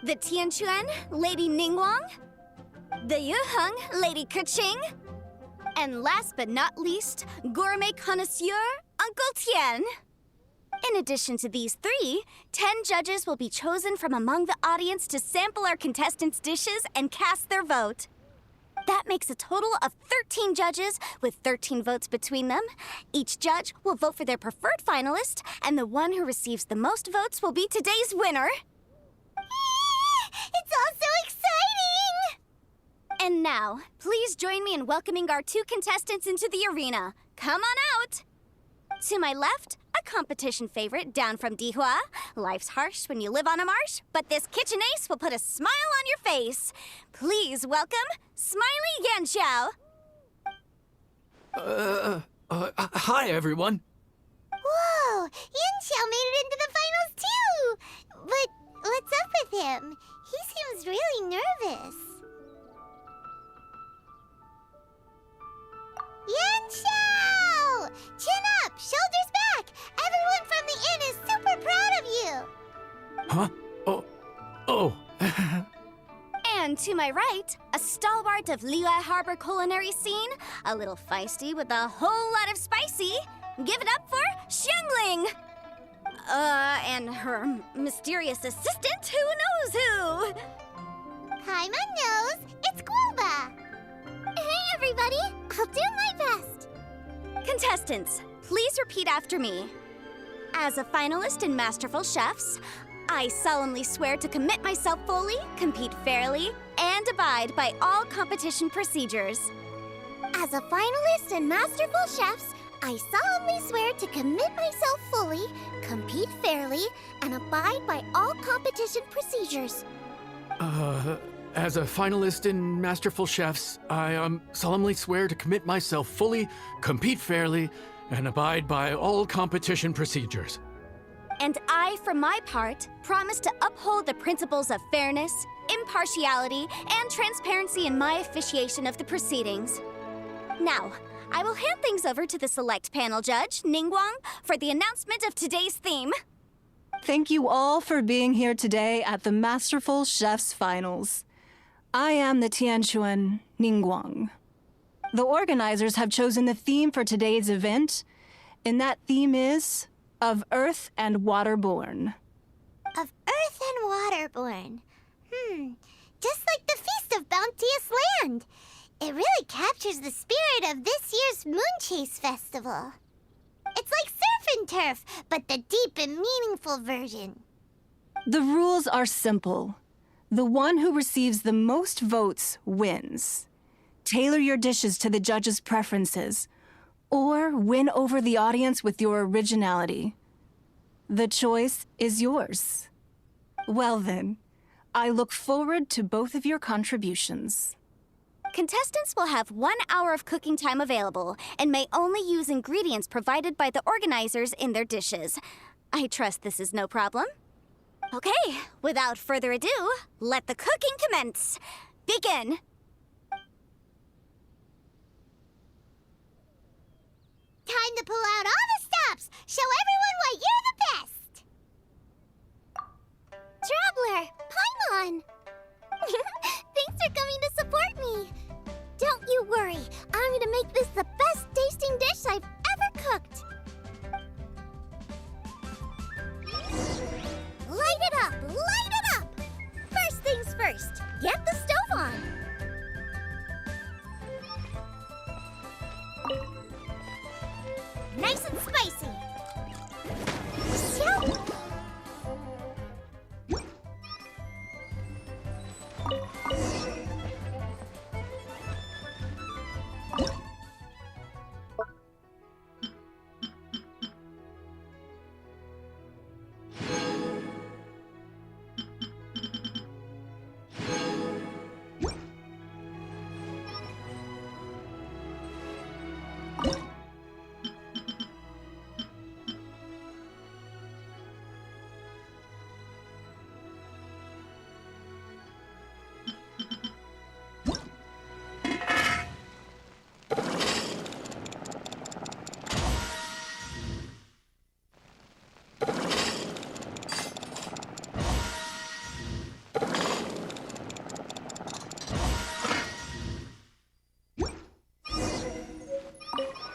the Tianquan, Lady Ningguang, the Yuheng, Lady Keqing, and last but not least, gourmet connoisseur, Uncle Tian. In addition to these 3, 10 judges will be chosen from among the audience to sample our contestants' dishes and cast their vote. That makes a total of 13 judges with 13 votes between them. Each judge will vote for their preferred finalist, and the one who receives the most votes will be today's winner. It's all so exciting! And now, please join me in welcoming our 2 contestants into the arena. Come on out! To my left, a competition favorite down from Dihua. Life's harsh when you live on a marsh, but this kitchen ace will put a smile on your face. Please welcome Smiley Yanxiao. Hi, everyone. Whoa, Yanxiao made it into the finals too! But what's up with him? He seems really nervous. Yanxiao! Chin up, shoulders back! Everyone from the inn is super proud of you! Huh? Oh. And to my right, a stalwart of Liyue Harbor culinary scene, a little feisty with a whole lot of spicy. Give it up for Xiangling! And her mysterious assistant, who knows who? Hi, my nose. It's Guava. Hey, everybody. I'll do my best. Contestants, please repeat after me. As a finalist in Masterful Chefs, I solemnly swear to commit myself fully, compete fairly, and abide by all competition procedures. As a finalist in Masterful Chefs, I solemnly swear to commit myself fully, compete fairly, and abide by all competition procedures. As a finalist in Masterful Chefs, I solemnly swear to commit myself fully, compete fairly, and abide by all competition procedures. And I, for my part, promise to uphold the principles of fairness, impartiality, and transparency in my officiation of the proceedings. Now, I will hand things over to the select panel judge, Ningguang, for the announcement of today's theme. Thank you all for being here today at the Masterful Chefs Finals. I am the Tianquan Ningguang. The organizers have chosen the theme for today's event, and that theme is of Earth and Waterborn. Of Earth and Waterborn. Just like the Feast of Bounteous Land. It really captures the spirit of this year's Moon Chase Festival. It's like surf and turf, but the deep and meaningful version. The rules are simple. The one who receives the most votes wins. Tailor your dishes to the judges' preferences, or win over the audience with your originality. The choice is yours. Well then, I look forward to both of your contributions. Contestants will have 1 hour of cooking time available and may only use ingredients provided by the organizers in their dishes. I trust this is no problem. Okay, without further ado, let the cooking commence. Begin. Time to pull out all the stops. Show everyone why you're the best. Traveler, Paimon. Thanks for coming to support me. Don't you worry. I'm gonna make this the best tasting dish I've ever cooked. Light it up! Light it up! First things first, get the stove on. Nice and spicy. So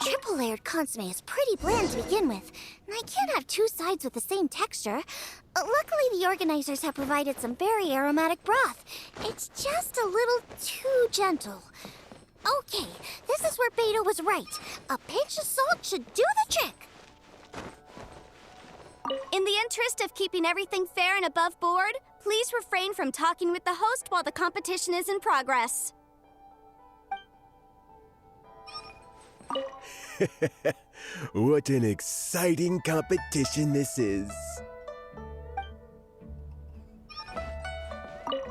triple-layered consomme is pretty bland to begin with, and I can't have two sides with the same texture. Luckily, the organizers have provided some very aromatic broth. It's just a little too gentle. Okay, this is where Beto was right. A pinch of salt should do the trick. In the interest of keeping everything fair and above board, please refrain from talking with the host while the competition is in progress. What an exciting competition this is.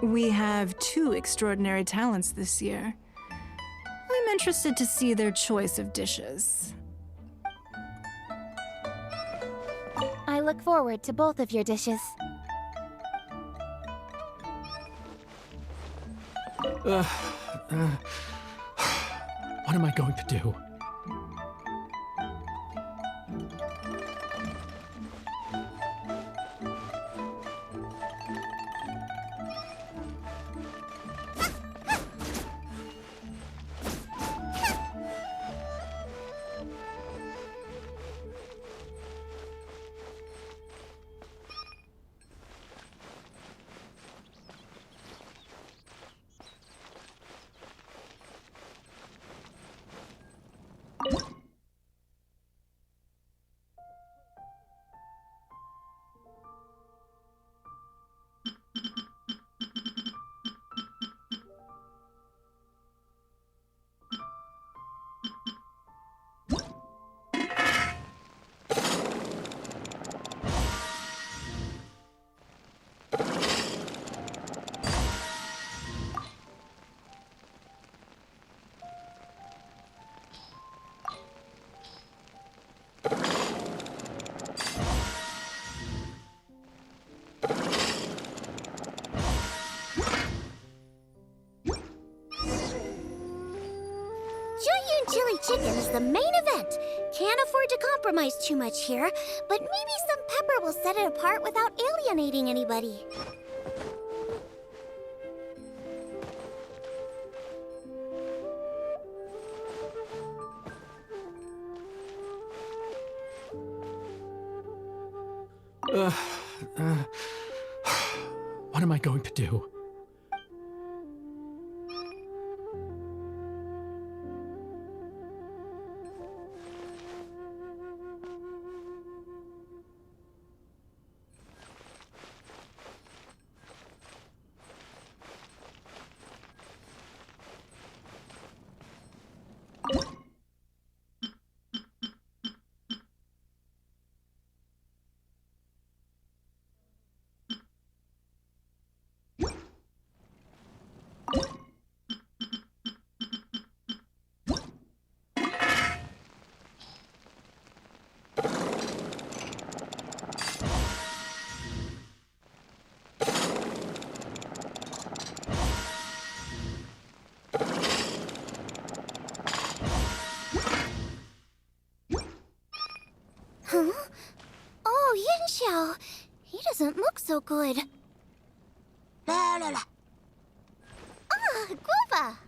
We have two extraordinary talents this year. I'm interested to see their choice of dishes. I look forward to both of your dishes. What am I going to do? and chili chicken is the main event. Can't afford to compromise too much here, but maybe some pepper will set it apart without alienating anybody. What am I going to do? Huh? Oh, Yin Xiao. He doesn't look so good. Ah, Guava!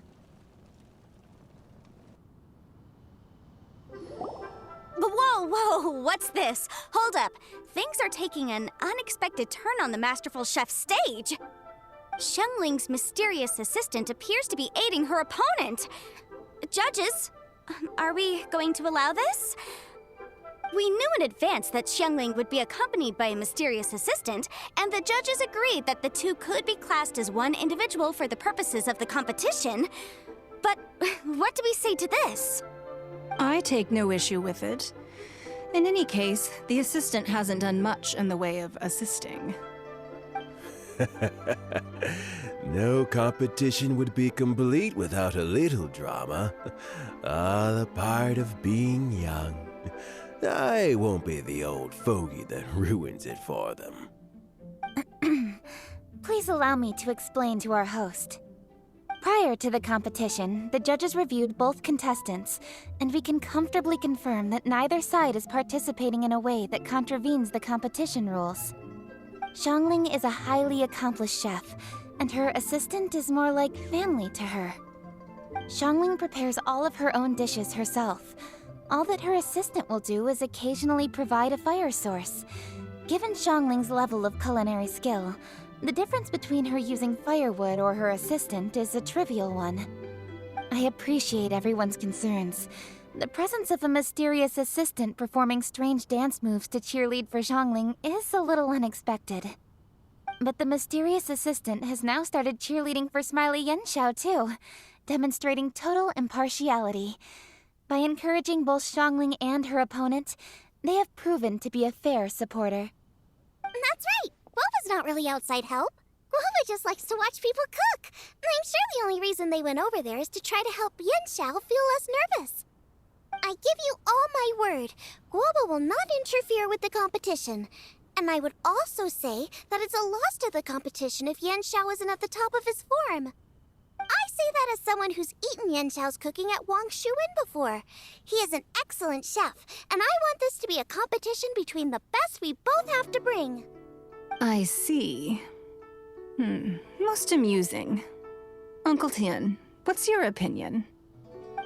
Whoa, what's this? Hold up. Things are taking an unexpected turn on the Masterful Chef's stage. Xiangling's mysterious assistant appears to be aiding her opponent. Judges, are we going to allow this? We knew in advance that Xiangling would be accompanied by a mysterious assistant, and the judges agreed that the two could be classed as one individual for the purposes of the competition. But what do we say to this? I take no issue with it. In any case, the assistant hasn't done much in the way of assisting. No competition would be complete without a little drama. All a part of being young. I won't be the old fogey that ruins it for them. Please allow me to explain to our host. Prior to the competition, the judges reviewed both contestants, and we can comfortably confirm that neither side is participating in a way that contravenes the competition rules. Xiangling is a highly accomplished chef, and her assistant is more like family to her. Xiangling prepares all of her own dishes herself. All that her assistant will do is occasionally provide a fire source. Given Xiangling's level of culinary skill, the difference between her using firewood or her assistant is a trivial one. I appreciate everyone's concerns. The presence of a mysterious assistant performing strange dance moves to cheerlead for Xiangling is a little unexpected. But the mysterious assistant has now started cheerleading for Smiley Yenxiao too, demonstrating total impartiality. By encouraging both Xiangling and her opponent, they have proven to be a fair supporter. That's right! Guava's not really outside help. Guava just likes to watch people cook. I'm sure the only reason they went over there is to try to help Yin Xiao feel less nervous. I give you all my word, Guava will not interfere with the competition. And I would also say that it's a loss to the competition if Yin Xiao isn't at the top of his form. I say that as someone who's eaten Yin Xiao's cooking at Wang Shuin before. He is an excellent chef, and I want this to be a competition between the best we both have to bring. I see. Most amusing. Uncle Tian, what's your opinion?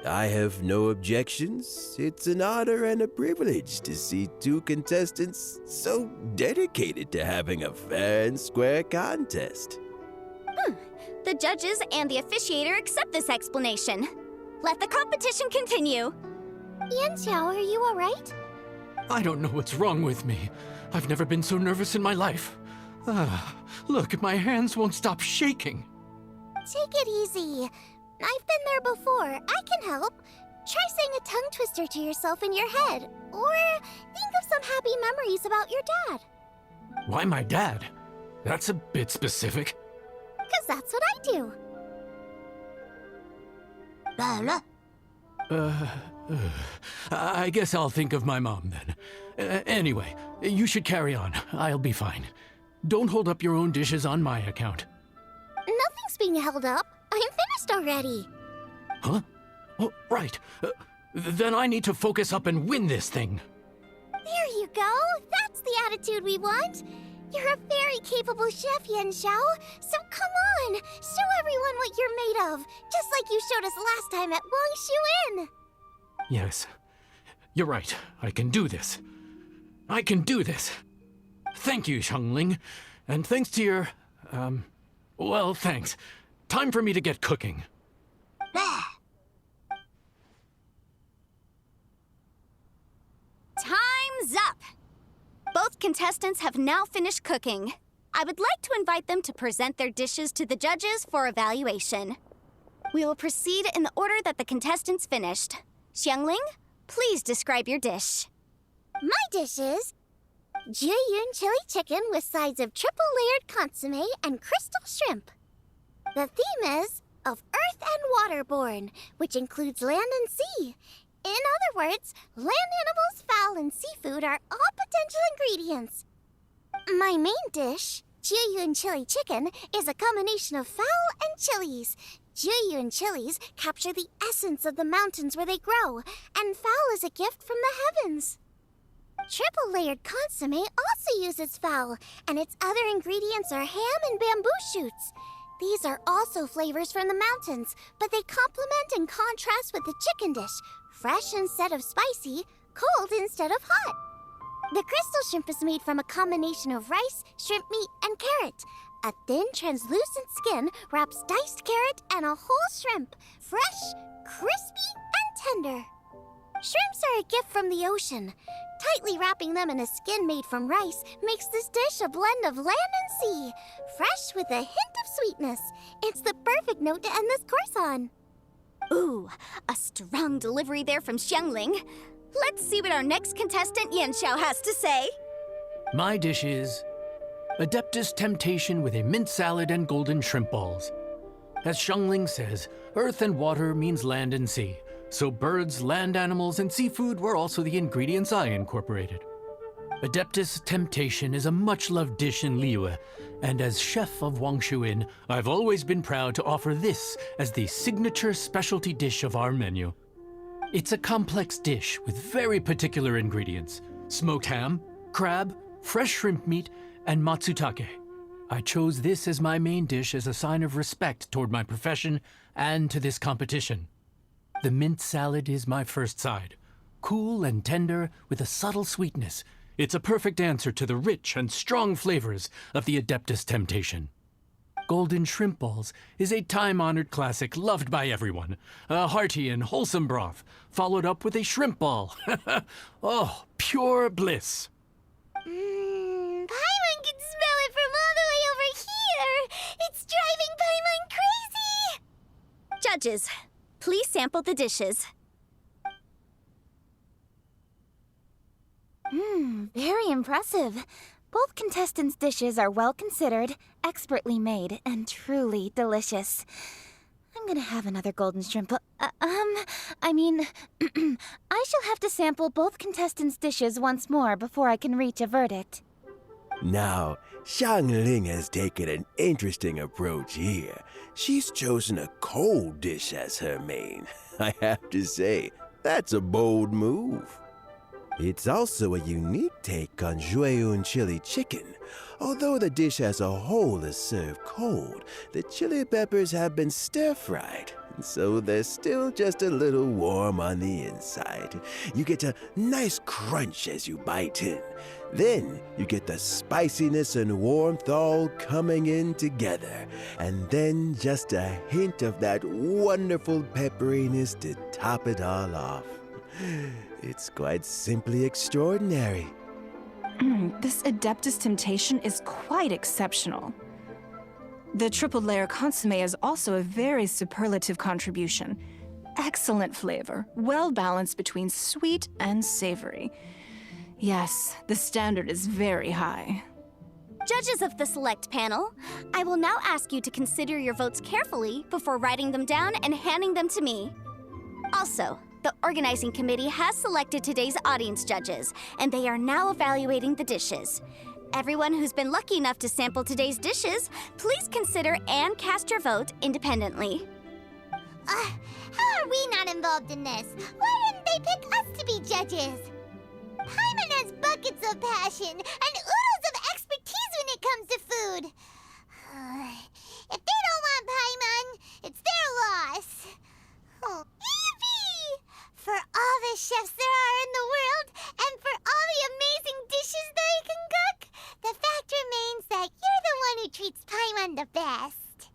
I have no objections. It's an honor and a privilege to see two contestants so dedicated to having a fair and square contest. The judges and the officiator accept this explanation. Let the competition continue. Yin Xiao, are you alright? I don't know what's wrong with me. I've never been so nervous in my life. Look, my hands won't stop shaking. Take it easy. I've been there before. I can help. Try saying a tongue twister to yourself in your head. Or think of some happy memories about your dad. Why my dad? That's a bit specific. 'Cause that's what I do. I guess I'll think of my mom then. Anyway, you should carry on. I'll be fine. Don't hold up your own dishes on my account. Nothing's being held up. I'm finished already. Huh? Oh, right. Then I need to focus up and win this thing. There you go. That's the attitude we want. You're a very capable chef, Yan Xiao. So come on, show everyone what you're made of, just like you showed us last time at Wangshu Inn. Yes, you're right. I can do this. I can do this. Thank you, Xiangling. And thanks to your, well, thanks. Time for me to get cooking. Time's up! Both contestants have now finished cooking. I would like to invite them to present their dishes to the judges for evaluation. We will proceed in the order that the contestants finished. Xiangling, please describe your dish. My dish is Juyun chili chicken with sides of triple-layered consommé and crystal shrimp. The theme is of earth and waterborne, which includes land and sea. In other words, land animals, fowl, and seafood are all potential ingredients. My main dish, Juyun chili chicken, is a combination of fowl and chilies. Juyun chilies capture the essence of the mountains where they grow, and fowl is a gift from the heavens. Triple-layered consommé also uses fowl, and its other ingredients are ham and bamboo shoots. These are also flavors from the mountains, but they complement and contrast with the chicken dish, fresh instead of spicy, cold instead of hot. The crystal shrimp is made from a combination of rice, shrimp meat, and carrot. A thin, translucent skin wraps diced carrot and a whole shrimp, fresh, crispy, and tender. Shrimps are a gift from the ocean. Tightly wrapping them in a skin made from rice makes this dish a blend of land and sea, fresh with a hint of sweetness. It's the perfect note to end this course on. Ooh, a strong delivery there from Xiangling. Let's see what our next contestant Yan Xiao has to say. My dish is Adeptus Temptation with a mint salad and golden shrimp balls. As Xiangling says, earth and water means land and sea. So birds, land animals, and seafood were also the ingredients I incorporated. Adeptus Temptation is a much-loved dish in Liyue, and as chef of Wangshu Inn, I've always been proud to offer this as the signature specialty dish of our menu. It's a complex dish with very particular ingredients: smoked ham, crab, fresh shrimp meat, and matsutake. I chose this as my main dish as a sign of respect toward my profession and to this competition. The mint salad is my first side. Cool and tender with a subtle sweetness, it's a perfect answer to the rich and strong flavors of the Adeptus Temptation. Golden shrimp balls is a time-honored classic loved by everyone. A hearty and wholesome broth, followed up with a shrimp ball. Oh, pure bliss. Paimon can smell it from all the way over here. It's driving Paimon crazy. Judges, please sample the dishes. Very impressive. Both contestants' dishes are well considered, expertly made, and truly delicious. I'm gonna have another golden shrimp. I shall have to sample both contestants' dishes once more before I can reach a verdict. Now, Xiangling has taken an interesting approach here. She's chosen a cold dish as her main. I have to say, that's a bold move. It's also a unique take on Juyun chili chicken. Although the dish as a whole is served cold, the chili peppers have been stir-fried, so they're still just a little warm on the inside. You get a nice crunch as you bite in. Then you get the spiciness and warmth all coming in together. And then just a hint of that wonderful pepperiness to top it all off. It's quite simply extraordinary. This Adeptus Temptation is quite exceptional. The triple layer consommé is also a very superlative contribution. Excellent flavor, well balanced between sweet and savory. Yes, the standard is very high. Judges of the select panel, I will now ask you to consider your votes carefully before writing them down and handing them to me. Also, the organizing committee has selected today's audience judges, and they are now evaluating the dishes. Everyone who's been lucky enough to sample today's dishes, please consider and cast your vote independently. How are we not not involved in this. Why didn't they pick us to be judges? Paimon has buckets of passion and oodles of expertise when it comes to food. If they don't want Paimon, it's their loss. Oh, yippee! For all the chefs there are in the world, and for all the amazing dishes they can cook, the fact remains that you're the one who treats Paimon the best.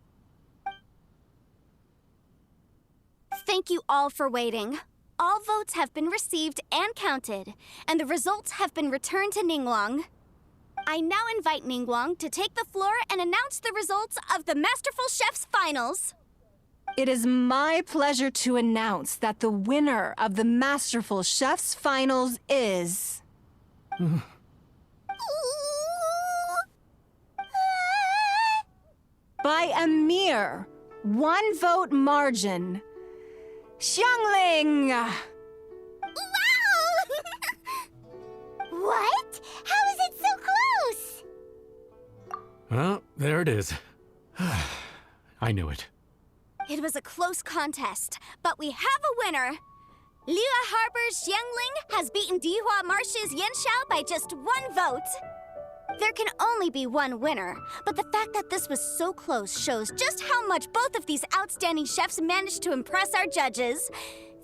Thank you all for waiting. All votes have been received and counted, and the results have been returned to Ningguang. I now invite Ningguang to take the floor and announce the results of the Masterful Chef's Finals. It is my pleasure to announce that the winner of the Masterful Chef's Finals is... by a mere 1 vote margin, Xiangling! Wow! What? How is it so close? Well, there it is. I knew it. It was a close contest, but we have a winner. Liyue Harbor's Xiangling has beaten Dihua Marsh's Yanxiao by just 1 vote. There can only be one winner, but the fact that this was so close shows just how much both of these outstanding chefs managed to impress our judges.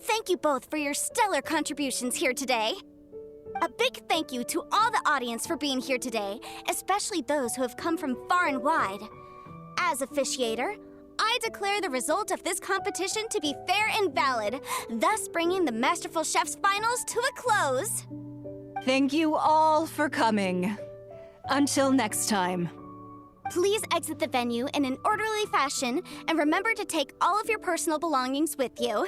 Thank you both for your stellar contributions here today. A big thank you to all the audience for being here today, especially those who have come from far and wide. As officiator, I declare the result of this competition to be fair and valid, thus bringing the Masterful Chef's Finals to a close. Thank you all for coming. Until next time. Please exit the venue in an orderly fashion, and remember to take all of your personal belongings with you.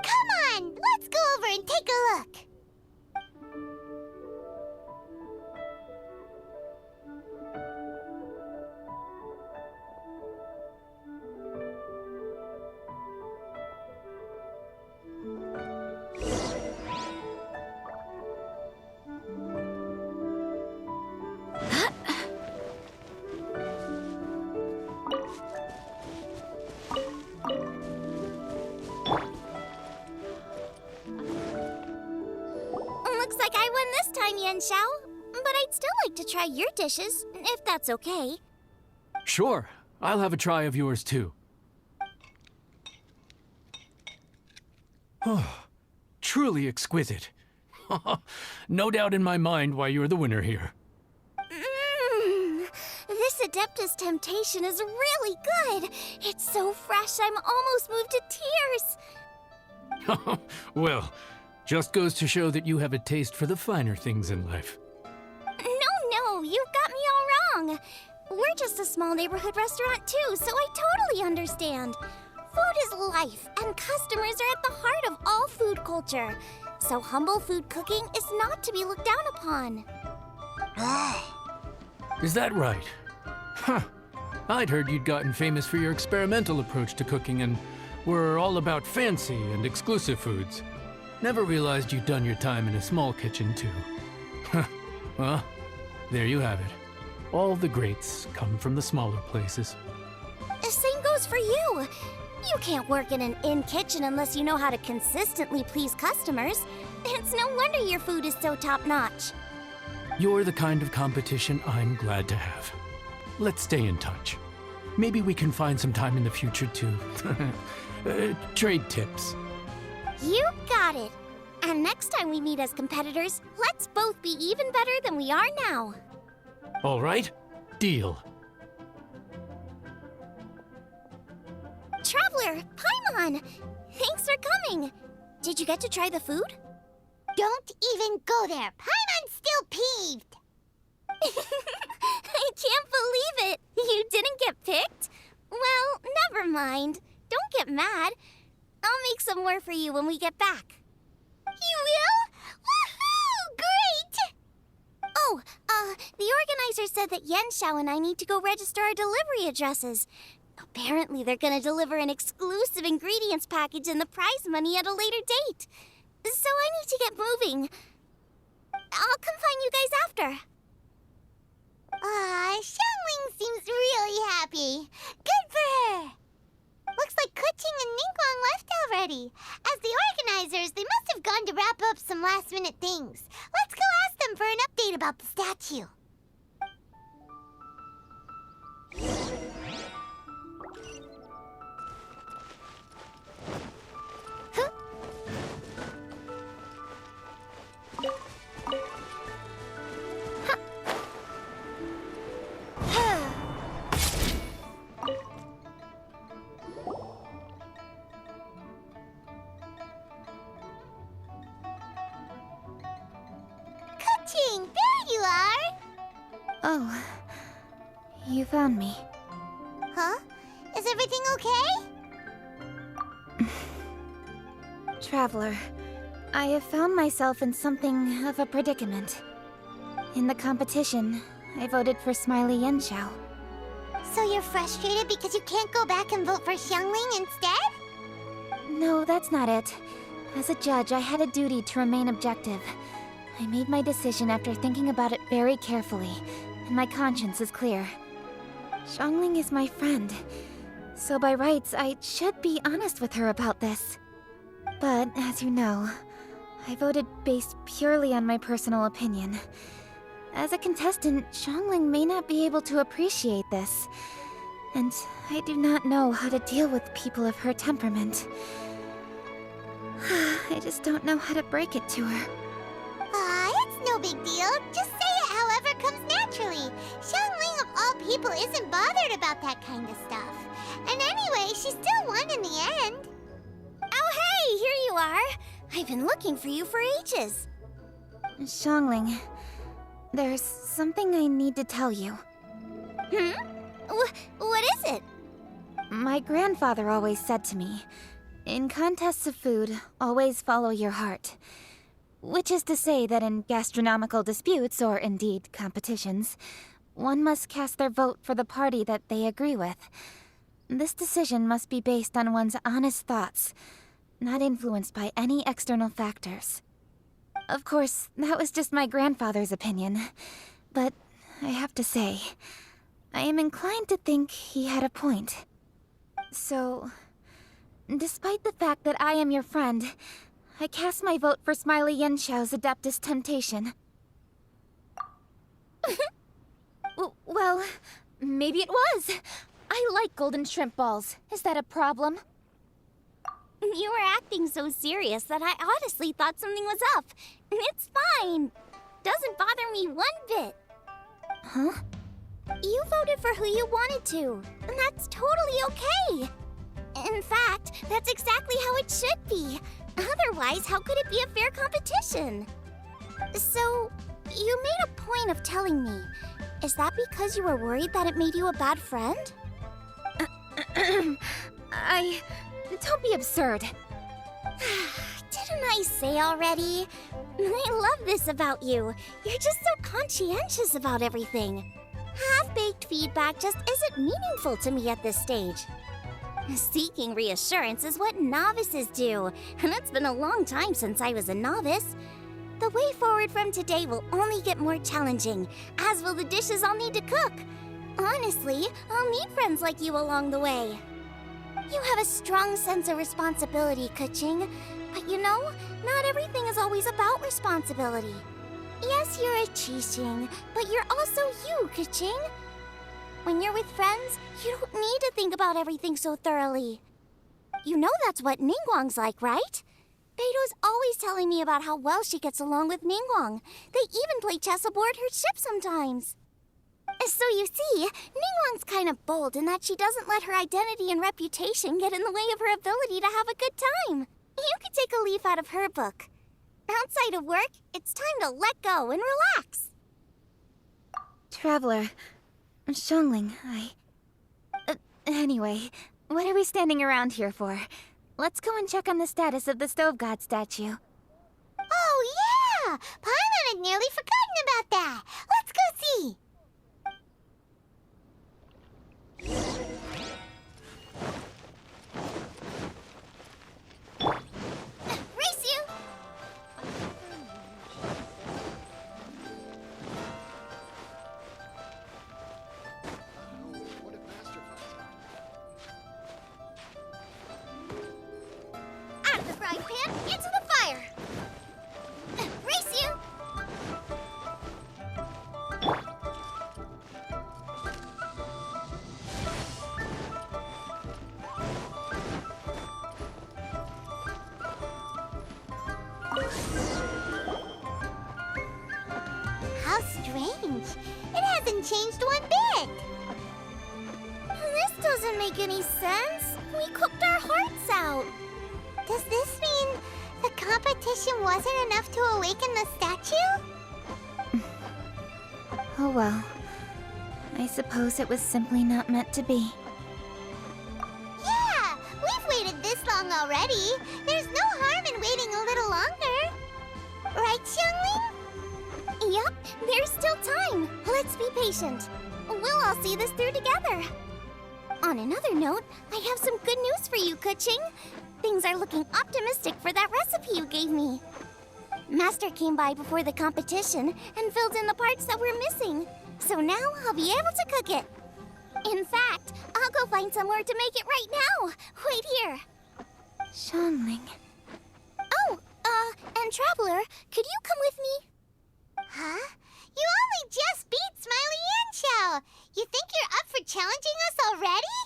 Come on, let's go over and take a look. Looks like I won this time, Yanxiao. But I'd still like to try your dishes, if that's okay. Sure. I'll have a try of yours, too. Truly exquisite. No doubt in my mind why you're the winner here. This Adeptus Temptation is really good. It's so fresh, I'm almost moved to tears. Well, just goes to show that you have a taste for the finer things in life. No, you've got me all wrong. We're just a small neighborhood restaurant too, so I totally understand. Food is life, and customers are at the heart of all food culture. So humble food cooking is not to be looked down upon. Is that right? Huh. I'd heard you'd gotten famous for your experimental approach to cooking and were all about fancy and exclusive foods. Never realized you'd done your time in a small kitchen, too. Well, there you have it. All the greats come from the smaller places. The same goes for you. You can't work in an inn kitchen unless you know how to consistently please customers. It's no wonder your food is so top-notch. You're the kind of competition I'm glad to have. Let's stay in touch. Maybe we can find some time in the future to trade tips. You got it. And next time we meet as competitors, let's both be even better than we are now. All right, deal. Traveler, Paimon! Thanks for coming. Did you get to try the food? Don't even go there. Paimon's still peeved. I can't believe it. You didn't get picked? Well, never mind. Don't get mad. I'll make some more for you when we get back. You will? Woohoo! Great! Oh, the organizer said that Yanxiao and I need to go register our delivery addresses. Apparently, they're gonna deliver an exclusive ingredients package and the prize money at a later date. So I need to get moving. I'll come find you guys after. Xiangling seems really happy. Good for her. Looks like Kuching and Ningguang left already. As the organizers, they must have gone to wrap up some last-minute things. Let's go ask them for an update about the statue. Kuching, there you are! Oh, you found me. Huh? Is everything okay? Traveler, I have found myself in something of a predicament. In the competition, I voted for Smiley Yenshao. So you're frustrated because you can't go back and vote for Xiangling instead? No, that's not it. As a judge, I had a duty to remain objective. I made my decision after thinking about it very carefully, and my conscience is clear. Xiangling is my friend, so by rights, I should be honest with her about this. But, as you know, I voted based purely on my personal opinion. As a contestant, Xiangling may not be able to appreciate this, and I do not know how to deal with people of her temperament. I just don't know how to break it to her. It's no big deal. Just say it however comes naturally. Xiangling of all people isn't bothered about that kind of stuff. And anyway, she still won in the end. Oh, hey, here you are. I've been looking for you for ages. Xiangling, there's something I need to tell you. What is it? My grandfather always said to me, in contests of food, always follow your heart. Which is to say that in gastronomical disputes, or indeed competitions, one must cast their vote for the party that they agree with. This decision must be based on one's honest thoughts, not influenced by any external factors. Of course, that was just my grandfather's opinion, but I have to say, I am inclined to think he had a point. So, despite the fact that I am your friend, I cast my vote for Smiley Yenshao's Adeptus Temptation. Well, maybe it was. I like golden shrimp balls. Is that a problem? You were acting so serious that I honestly thought something was up. It's fine. Doesn't bother me one bit. Huh? You voted for who you wanted to, and that's totally okay. In fact, that's exactly how it should be. Otherwise, how could it be a fair competition? So, you made a point of telling me. Is that because you were worried that it made you a bad friend? Don't be absurd. Didn't I say already? I love this about you. You're just so conscientious about everything. Half-baked feedback just isn't meaningful to me at this stage. Seeking reassurance is what novices do, and it's been a long time since I was a novice. The way forward from today will only get more challenging, as will the dishes I'll need to cook. Honestly, I'll need friends like you along the way. You have a strong sense of responsibility, Kuching. But you know, not everything is always about responsibility. Yes, you're a Qixing, but you're also you, Kuching. When you're with friends, you don't need to think about everything so thoroughly. You know that's what Ningguang's like, right? Beido's always telling me about how well she gets along with Ningguang. They even play chess aboard her ship sometimes. So you see, Ningguang's kind of bold in that she doesn't let her identity and reputation get in the way of her ability to have a good time. You could take a leaf out of her book. Outside of work, it's time to let go and relax. Traveler, Xiangling, anyway, what are we standing around here for? Let's go and check on the status of the Stove God statue. Oh, yeah! Paimon had nearly forgotten about that. Let's go see. Race you! What if Master finds out? into the fire! Race you! How strange. It hasn't changed one bit. This doesn't make any sense. We cooked our hearts out. Does this mean the competition wasn't enough to awaken the statue? Oh well. I suppose it was simply not meant to be. Yeah, we've waited this long already. There's no harm in waiting a little longer. Right, Xiangling? Yup, there's still time. Let's be patient. We'll all see this through together. On another note, I have some good news for you, Kuching. Things are looking optimistic for that recipe you gave me. Master came by before the competition and filled in the parts that were missing. So now I'll be able to cook it. In fact, I'll go find somewhere to make it right now. Wait here. Xiangling. Oh, and Traveler, could you come with me? Huh? You only just beat Smiley and Xiao. You think you're up for challenging us already?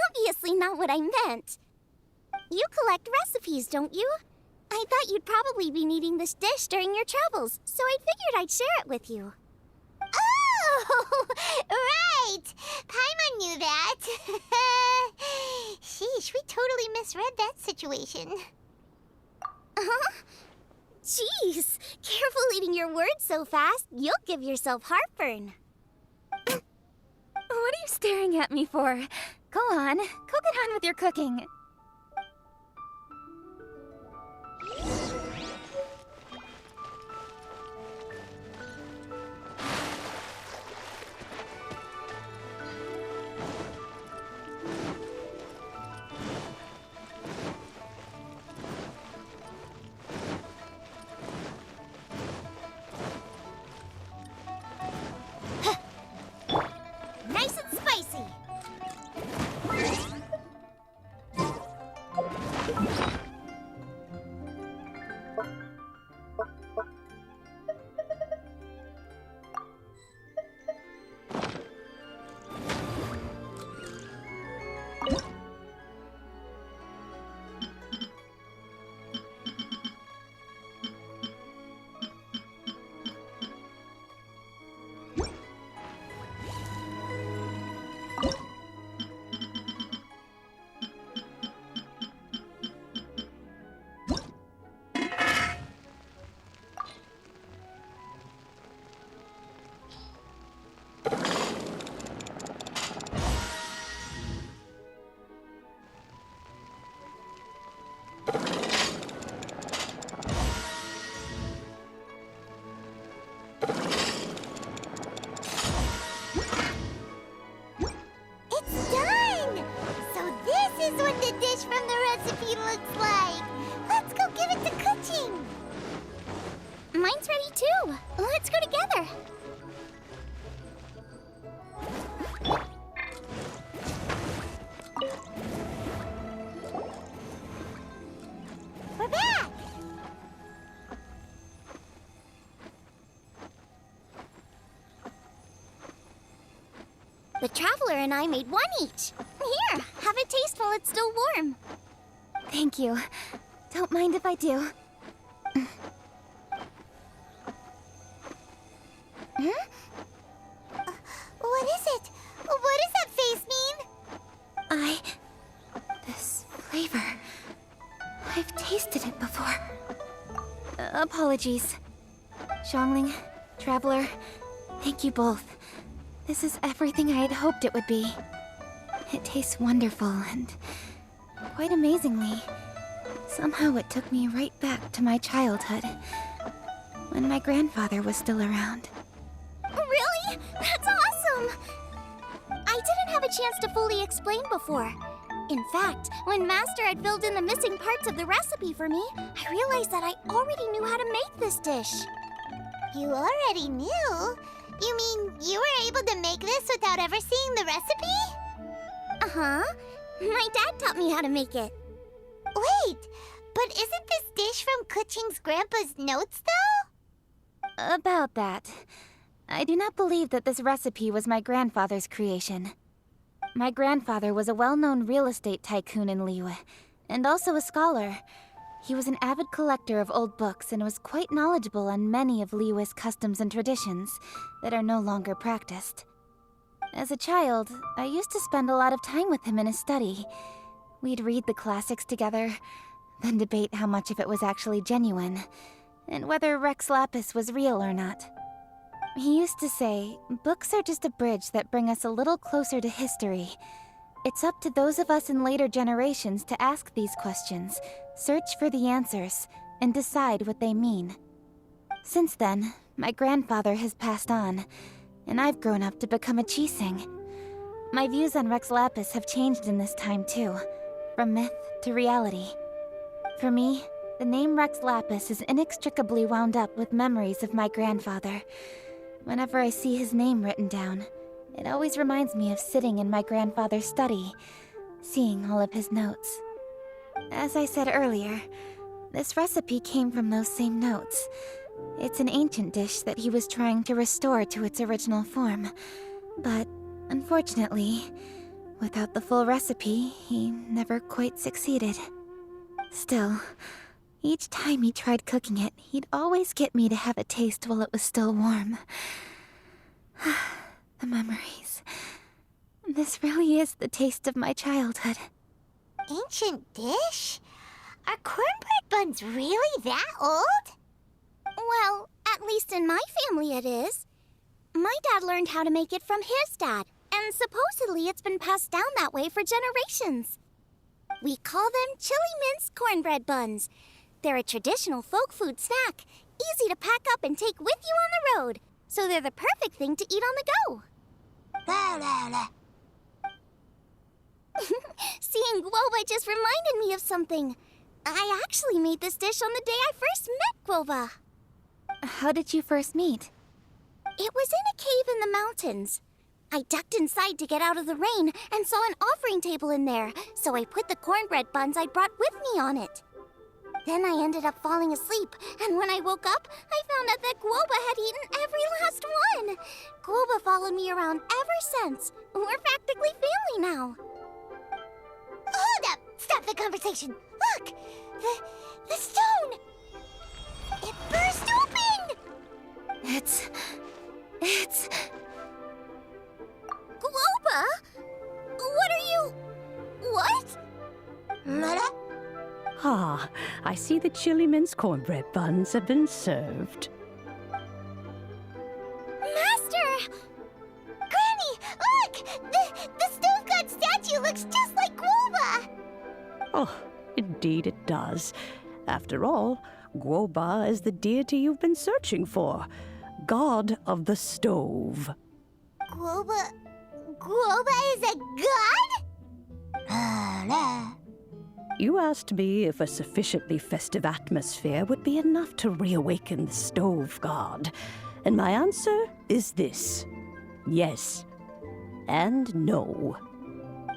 Obviously not what I meant. You collect recipes, don't you? I thought you'd probably be needing this dish during your travels, so I figured I'd share it with you. Oh, right! Paimon knew that. Sheesh, we totally misread that situation. Jeez, careful eating your words so fast. You'll give yourself heartburn. What are you staring at me for? Go on, go get on with your cooking. Nice and spicy. It's done! So this is what the dish from the recipe looks like. Let's go give it to Kuching. Mine's ready too. Let's go together. We're back! The Traveler and I made one each. Here, have a taste while it's still warm. Thank you. Don't mind if I do. What is it? What does that face mean? This flavor. I've tasted it before. Apologies. Xiangling, Traveler, thank you both. This is everything I had hoped it would be. It tastes wonderful and, quite amazingly, somehow it took me right back to my childhood, when my grandfather was still around. Really? That's awesome! I didn't have a chance to fully explain before. In fact, when Master had filled in the missing parts of the recipe for me, I realized that I already knew how to make this dish. You already knew? You mean you were able to make this without ever seeing the recipe? Uh-huh. My dad taught me how to make it. Wait, but isn't this dish from Kuching's grandpa's notes, though? About that. I do not believe that this recipe was my grandfather's creation. My grandfather was a well-known real estate tycoon in Liyue, and also a scholar. He was an avid collector of old books and was quite knowledgeable on many of Liyue's customs and traditions that are no longer practiced. As a child, I used to spend a lot of time with him in his study. We'd read the classics together, then debate how much of it was actually genuine, and whether Rex Lapis was real or not. He used to say, books are just a bridge that bring us a little closer to history. It's up to those of us in later generations to ask these questions, search for the answers, and decide what they mean. Since then, my grandfather has passed on, and I've grown up to become a Chising. My views on Rex Lapis have changed in this time too, from myth to reality. For me, the name Rex Lapis is inextricably wound up with memories of my grandfather. Whenever I see his name written down, it always reminds me of sitting in my grandfather's study, seeing all of his notes. As I said earlier, this recipe came from those same notes. It's an ancient dish that he was trying to restore to its original form. But, unfortunately, without the full recipe, he never quite succeeded. Still, each time he tried cooking it, he'd always get me to have a taste while it was still warm. The memories. This really is the taste of my childhood. Ancient dish? Are cornbread buns really that old? Well, at least in my family it is. My dad learned how to make it from his dad, and supposedly it's been passed down that way for generations. We call them chili mince cornbread buns. They're a traditional folk food snack, easy to pack up and take with you on the road, so they're the perfect thing to eat on the go. Seeing Guoba just reminded me of something. I actually made this dish on the day I first met Guoba. How did you first meet? It was in a cave in the mountains. I ducked inside to get out of the rain and saw an offering table in there, so I put the cornbread buns I'd brought with me on it. Then I ended up falling asleep, and when I woke up, I found out that Guoba had eaten every last one. Guoba followed me around ever since. We're practically family now. Hold up! Stop the conversation! Look! The stone! It burst open! It's... Guoba? What are you... What? Ah, I see the chili mince cornbread buns have been served. Master! Granny, look! The stove god statue looks just like Guoba! Oh, indeed it does. After all, Guoba is the deity you've been searching for. God of the stove. Guoba is a god? You asked me if a sufficiently festive atmosphere would be enough to reawaken the stove god. And my answer is this. Yes. And no.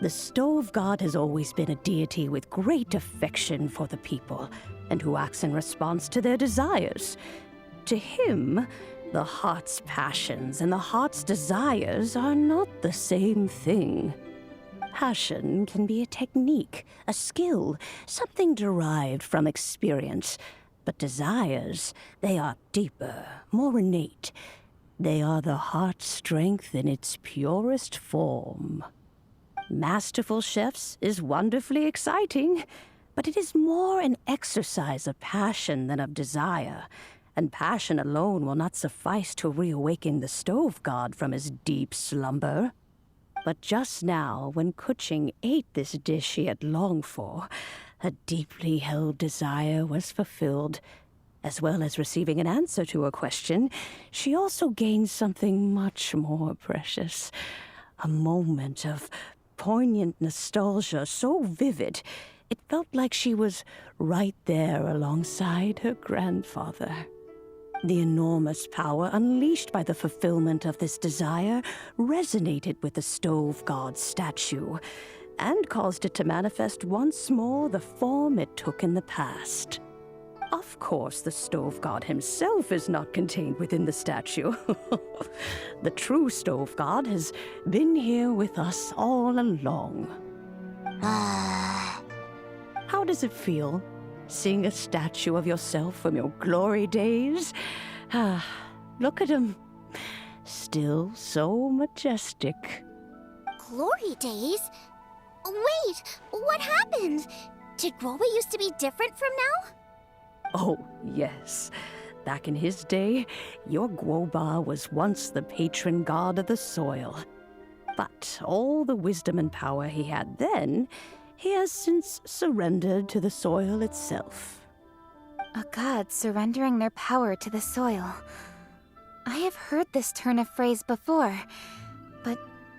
The stove god has always been a deity with great affection for the people, and who acts in response to their desires. To him, the heart's passions and the heart's desires are not the same thing. Passion can be a technique, a skill, something derived from experience. But desires, they are deeper, more innate. They are the heart's strength in its purest form. Masterful chefs is wonderfully exciting, but it is more an exercise of passion than of desire. And passion alone will not suffice to reawaken the stove god from his deep slumber. But just now, when Kuching ate this dish she had longed for, a deeply held desire was fulfilled. As well as receiving an answer to her question, she also gained something much more precious. A moment of poignant nostalgia so vivid, it felt like she was right there alongside her grandfather. The enormous power unleashed by the fulfillment of this desire resonated with the stove god's statue. and caused it to manifest once more the form it took in the past. Of course, the stove god himself is not contained within the statue. The true stove god has been here with us all along. How does it feel, seeing a statue of yourself from your glory days? Look at him. Still so majestic. Glory days? Wait, what happened? Did Guoba used to be different from now? Oh, yes. Back in his day, your Guoba was once the patron god of the soil. But all the wisdom and power he had then, he has since surrendered to the soil itself. A god surrendering their power to the soil. I have heard this turn of phrase before, but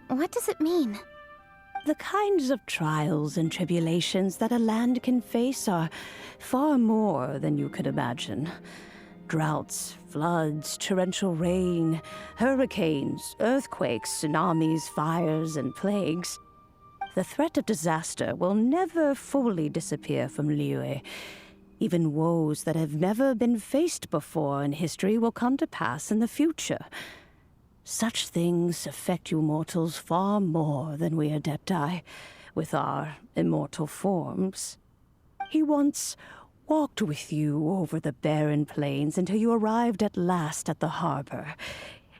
what does it mean? The kinds of trials and tribulations that a land can face are far more than you could imagine. Droughts, floods, torrential rain, hurricanes, earthquakes, tsunamis, fires, and plagues. The threat of disaster will never fully disappear from Liyue. Even woes that have never been faced before in history will come to pass in the future. Such things affect you mortals far more than we Adepti, with our immortal forms. He once walked with you over the barren plains until you arrived at last at the harbor.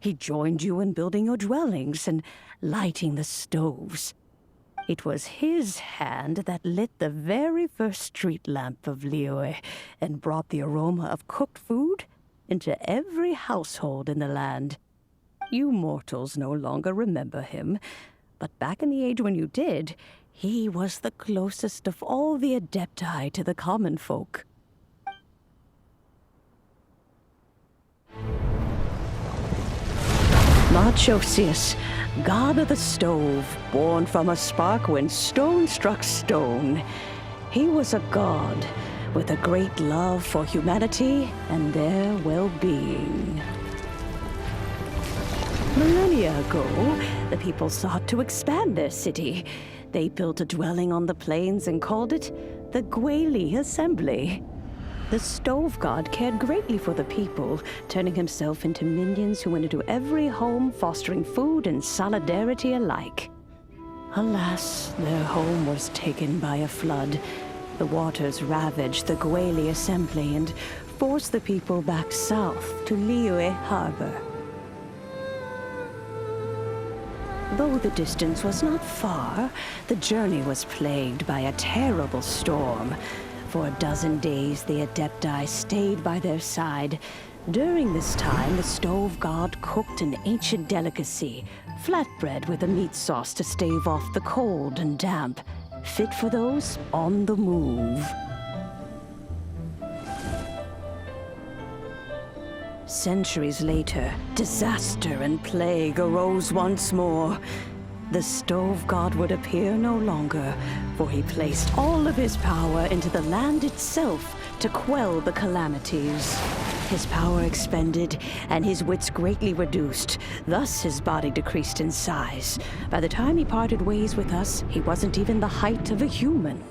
He joined you in building your dwellings and lighting the stoves. It was his hand that lit the very first street lamp of Liyue and brought the aroma of cooked food into every household in the land. You mortals no longer remember him, but back in the age when you did, he was the closest of all the Adepti to the common folk. Marchosius, god of the stove, born from a spark when stone struck stone. He was a god with a great love for humanity and their well-being. Millennia ago, the people sought to expand their city. They built a dwelling on the plains and called it the Gueli Assembly. The stove god cared greatly for the people, turning himself into minions who went into every home, fostering food and solidarity alike. Alas, their home was taken by a flood. The waters ravaged the Gueli Assembly and forced the people back south to Liyue Harbor. Though the distance was not far, the journey was plagued by a terrible storm. For a dozen days, the Adepti stayed by their side. During this time, the stove god cooked an ancient delicacy, flatbread with a meat sauce to stave off the cold and damp, fit for those on the move. Centuries later, disaster and plague arose once more. The stove god would appear no longer, for he placed all of his power into the land itself to quell the calamities. His power expended, and his wits greatly reduced. Thus his body decreased in size. By the time he parted ways with us, he wasn't even the height of a human.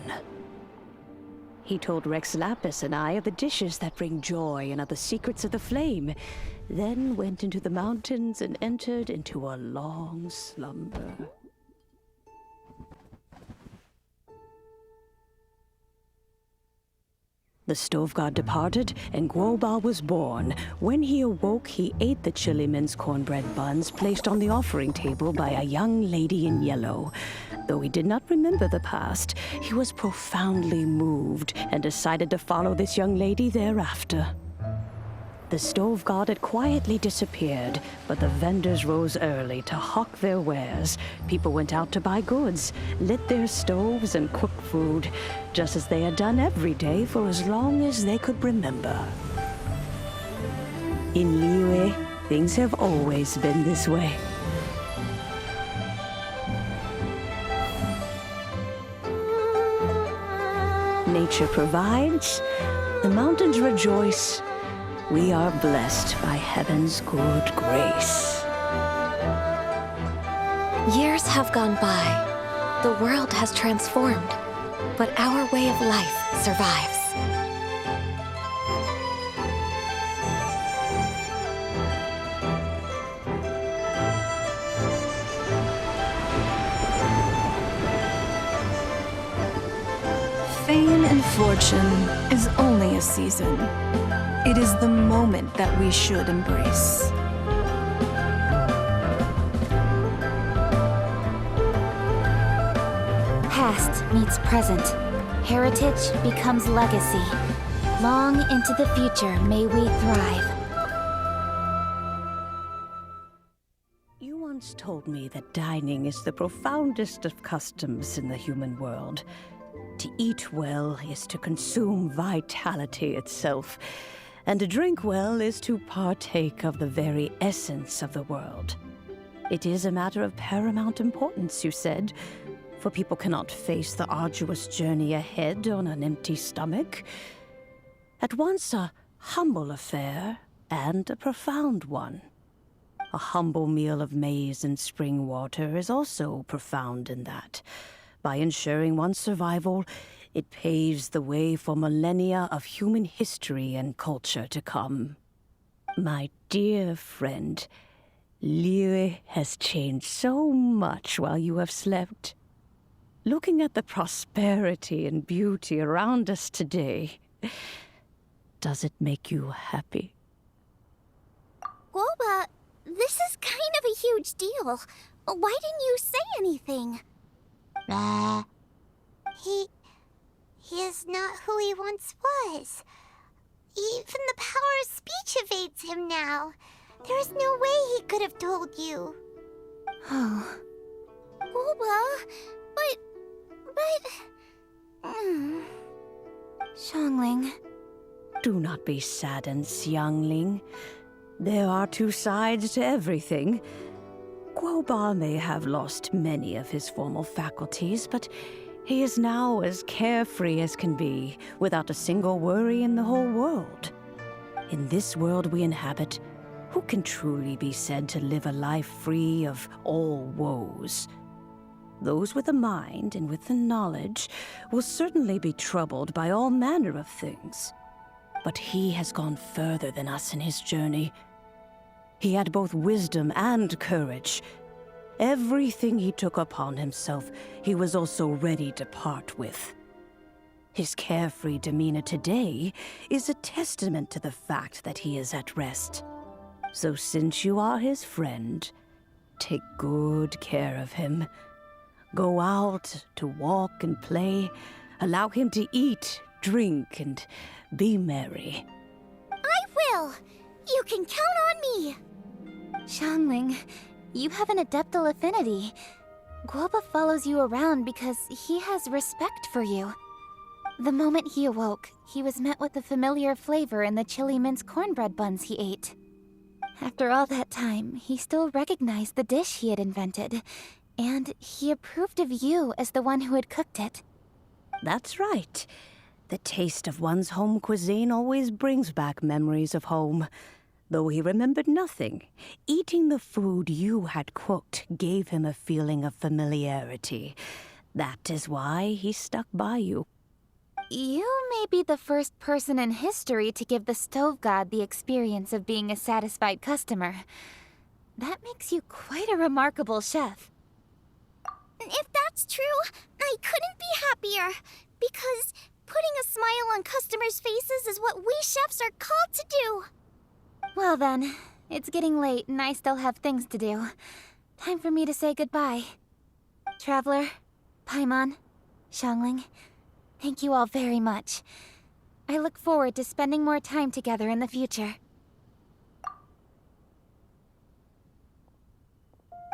He told Rex Lapis and I of the dishes that bring joy and of the secrets of the flame, then went into the mountains and entered into a long slumber. The stove god departed, and Guoba was born. When he awoke, he ate the chili mince cornbread buns placed on the offering table by a young lady in yellow. Though he did not remember the past, he was profoundly moved and decided to follow this young lady thereafter. The stove god had quietly disappeared, but the vendors rose early to hawk their wares. People went out to buy goods, lit their stoves, and cooked food, just as they had done every day for as long as they could remember. In Liyue, things have always been this way. Nature provides, the mountains rejoice. We are blessed by heaven's good grace. Years have gone by, The world has transformed, but our way of life survives. Fame and fortune is only a season. It is the moment that we should embrace. Past meets present. Heritage becomes legacy. Long into the future may we thrive. You once told me that dining is the profoundest of customs in the human world. To eat well is to consume vitality itself, and to drink well is to partake of the very essence of the world. It is a matter of paramount importance, you said, for people cannot face the arduous journey ahead on an empty stomach. At once a humble affair and a profound one. A humble meal of maize and spring water is also profound in that. By ensuring one's survival, it paves the way for millennia of human history and culture to come. My dear friend, Liyue has changed so much while you have slept. Looking at the prosperity and beauty around us today, does it make you happy? Guoba, this is kind of a huge deal. Why didn't you say anything? He is not who he once was. Even the power of speech evades him now. There is no way he could have told you. Oh. Guoba, but... Xiangling. Do not be saddened, Xiangling. There are two sides to everything. Guoba may have lost many of his formal faculties, but he is now as carefree as can be, without a single worry in the whole world. In this world we inhabit, who can truly be said to live a life free of all woes? Those with a mind and with the knowledge will certainly be troubled by all manner of things. But he has gone further than us in his journey. He had both wisdom and courage. Everything he took upon himself, he was also ready to part with. His carefree demeanor today is a testament to the fact that he is at rest. So since you are his friend, take good care of him. Go out to walk and play. Allow him to eat, drink, and be merry. I will! You can count on me! Xiangling, you have an adeptal affinity. Guoba follows you around because he has respect for you. The moment he awoke, he was met with a familiar flavor in the chili mince cornbread buns he ate. After all that time, he still recognized the dish he had invented, and he approved of you as the one who had cooked it. That's right. The taste of one's home cuisine always brings back memories of home. Though he remembered nothing, eating the food you had cooked gave him a feeling of familiarity. That is why he stuck by you. You may be the first person in history to give the stove god the experience of being a satisfied customer. That makes you quite a remarkable chef. If that's true, I couldn't be happier. Because putting a smile on customers' faces is what we chefs are called to do. Well then, it's getting late and I still have things to do. Time for me to say goodbye. Traveler, Paimon, Xiangling, thank you all very much. I look forward to spending more time together in the future.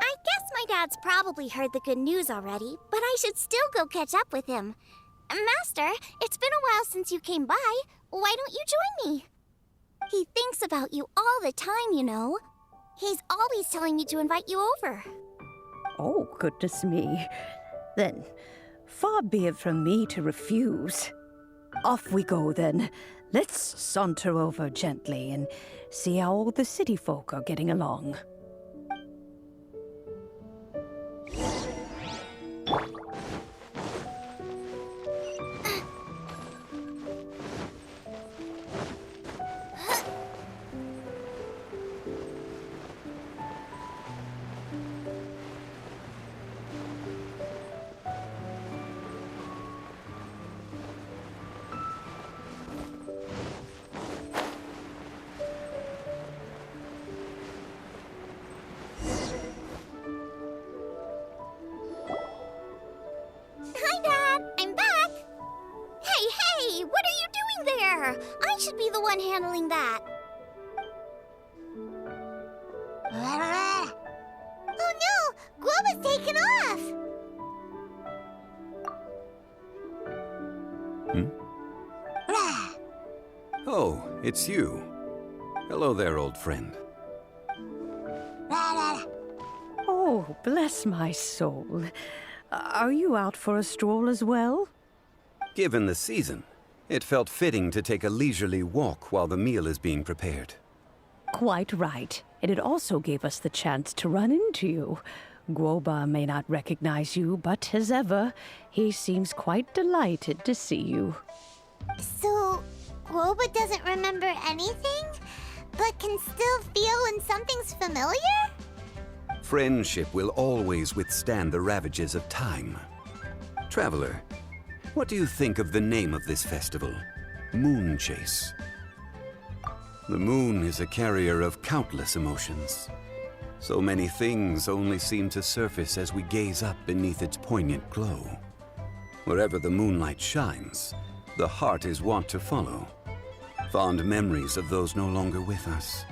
I guess my dad's probably heard the good news already, but I should still go catch up with him. Master, it's been a while since you came by. Why don't you join me? He thinks about you all the time, you know. He's always telling me to invite you over. Oh, goodness me. Then, far be it from me to refuse. Off we go, then. Let's saunter over gently and see how all the city folk are getting along. fair. I should be the one handling that. Oh no! Guoba's taken off! Oh, it's you. Hello there, old friend. Oh, bless my soul. Are you out for a stroll as well? Given the season, it felt fitting to take a leisurely walk while the meal is being prepared. Quite right. And it also gave us the chance to run into you. Guoba may not recognize you, but as ever, he seems quite delighted to see you. So, Guoba doesn't remember anything, but can still feel when something's familiar? Friendship will always withstand the ravages of time. Traveler, what do you think of the name of this festival? Moon Chase. The moon is a carrier of countless emotions. So many things only seem to surface as we gaze up beneath its poignant glow. Wherever the moonlight shines, the heart is wont to follow. Fond memories of those no longer with us.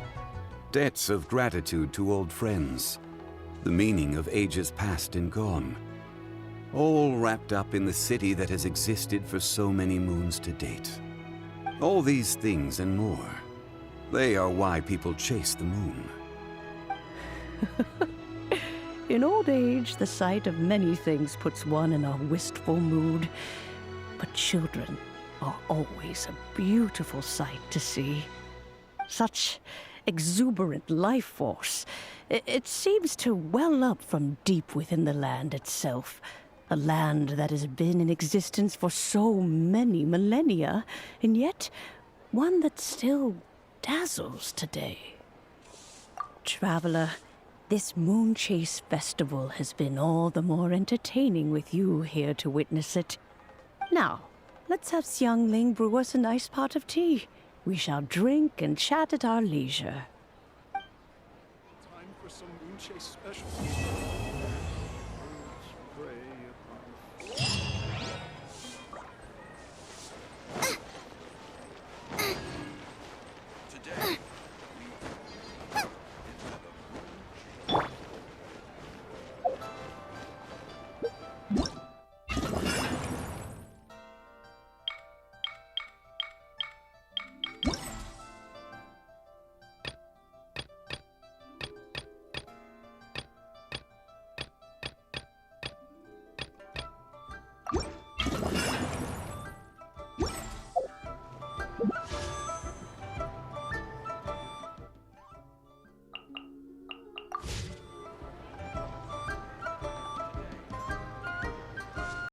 Debts of gratitude to old friends. The meaning of ages past and gone. All wrapped up in the city that has existed for so many moons to date. All these things and more. They are why people chase the moon. In old age, the sight of many things puts one in a wistful mood. But children are always a beautiful sight to see. Such exuberant life force. It seems to well up from deep within the land itself. A land that has been in existence for so many millennia, and yet one that still dazzles today. Traveler, this Moon Chase Festival has been all the more entertaining with you here to witness it. Now, let's have Xiangling brew us a nice pot of tea. We shall drink and chat at our leisure. Time for some Moon Chase special.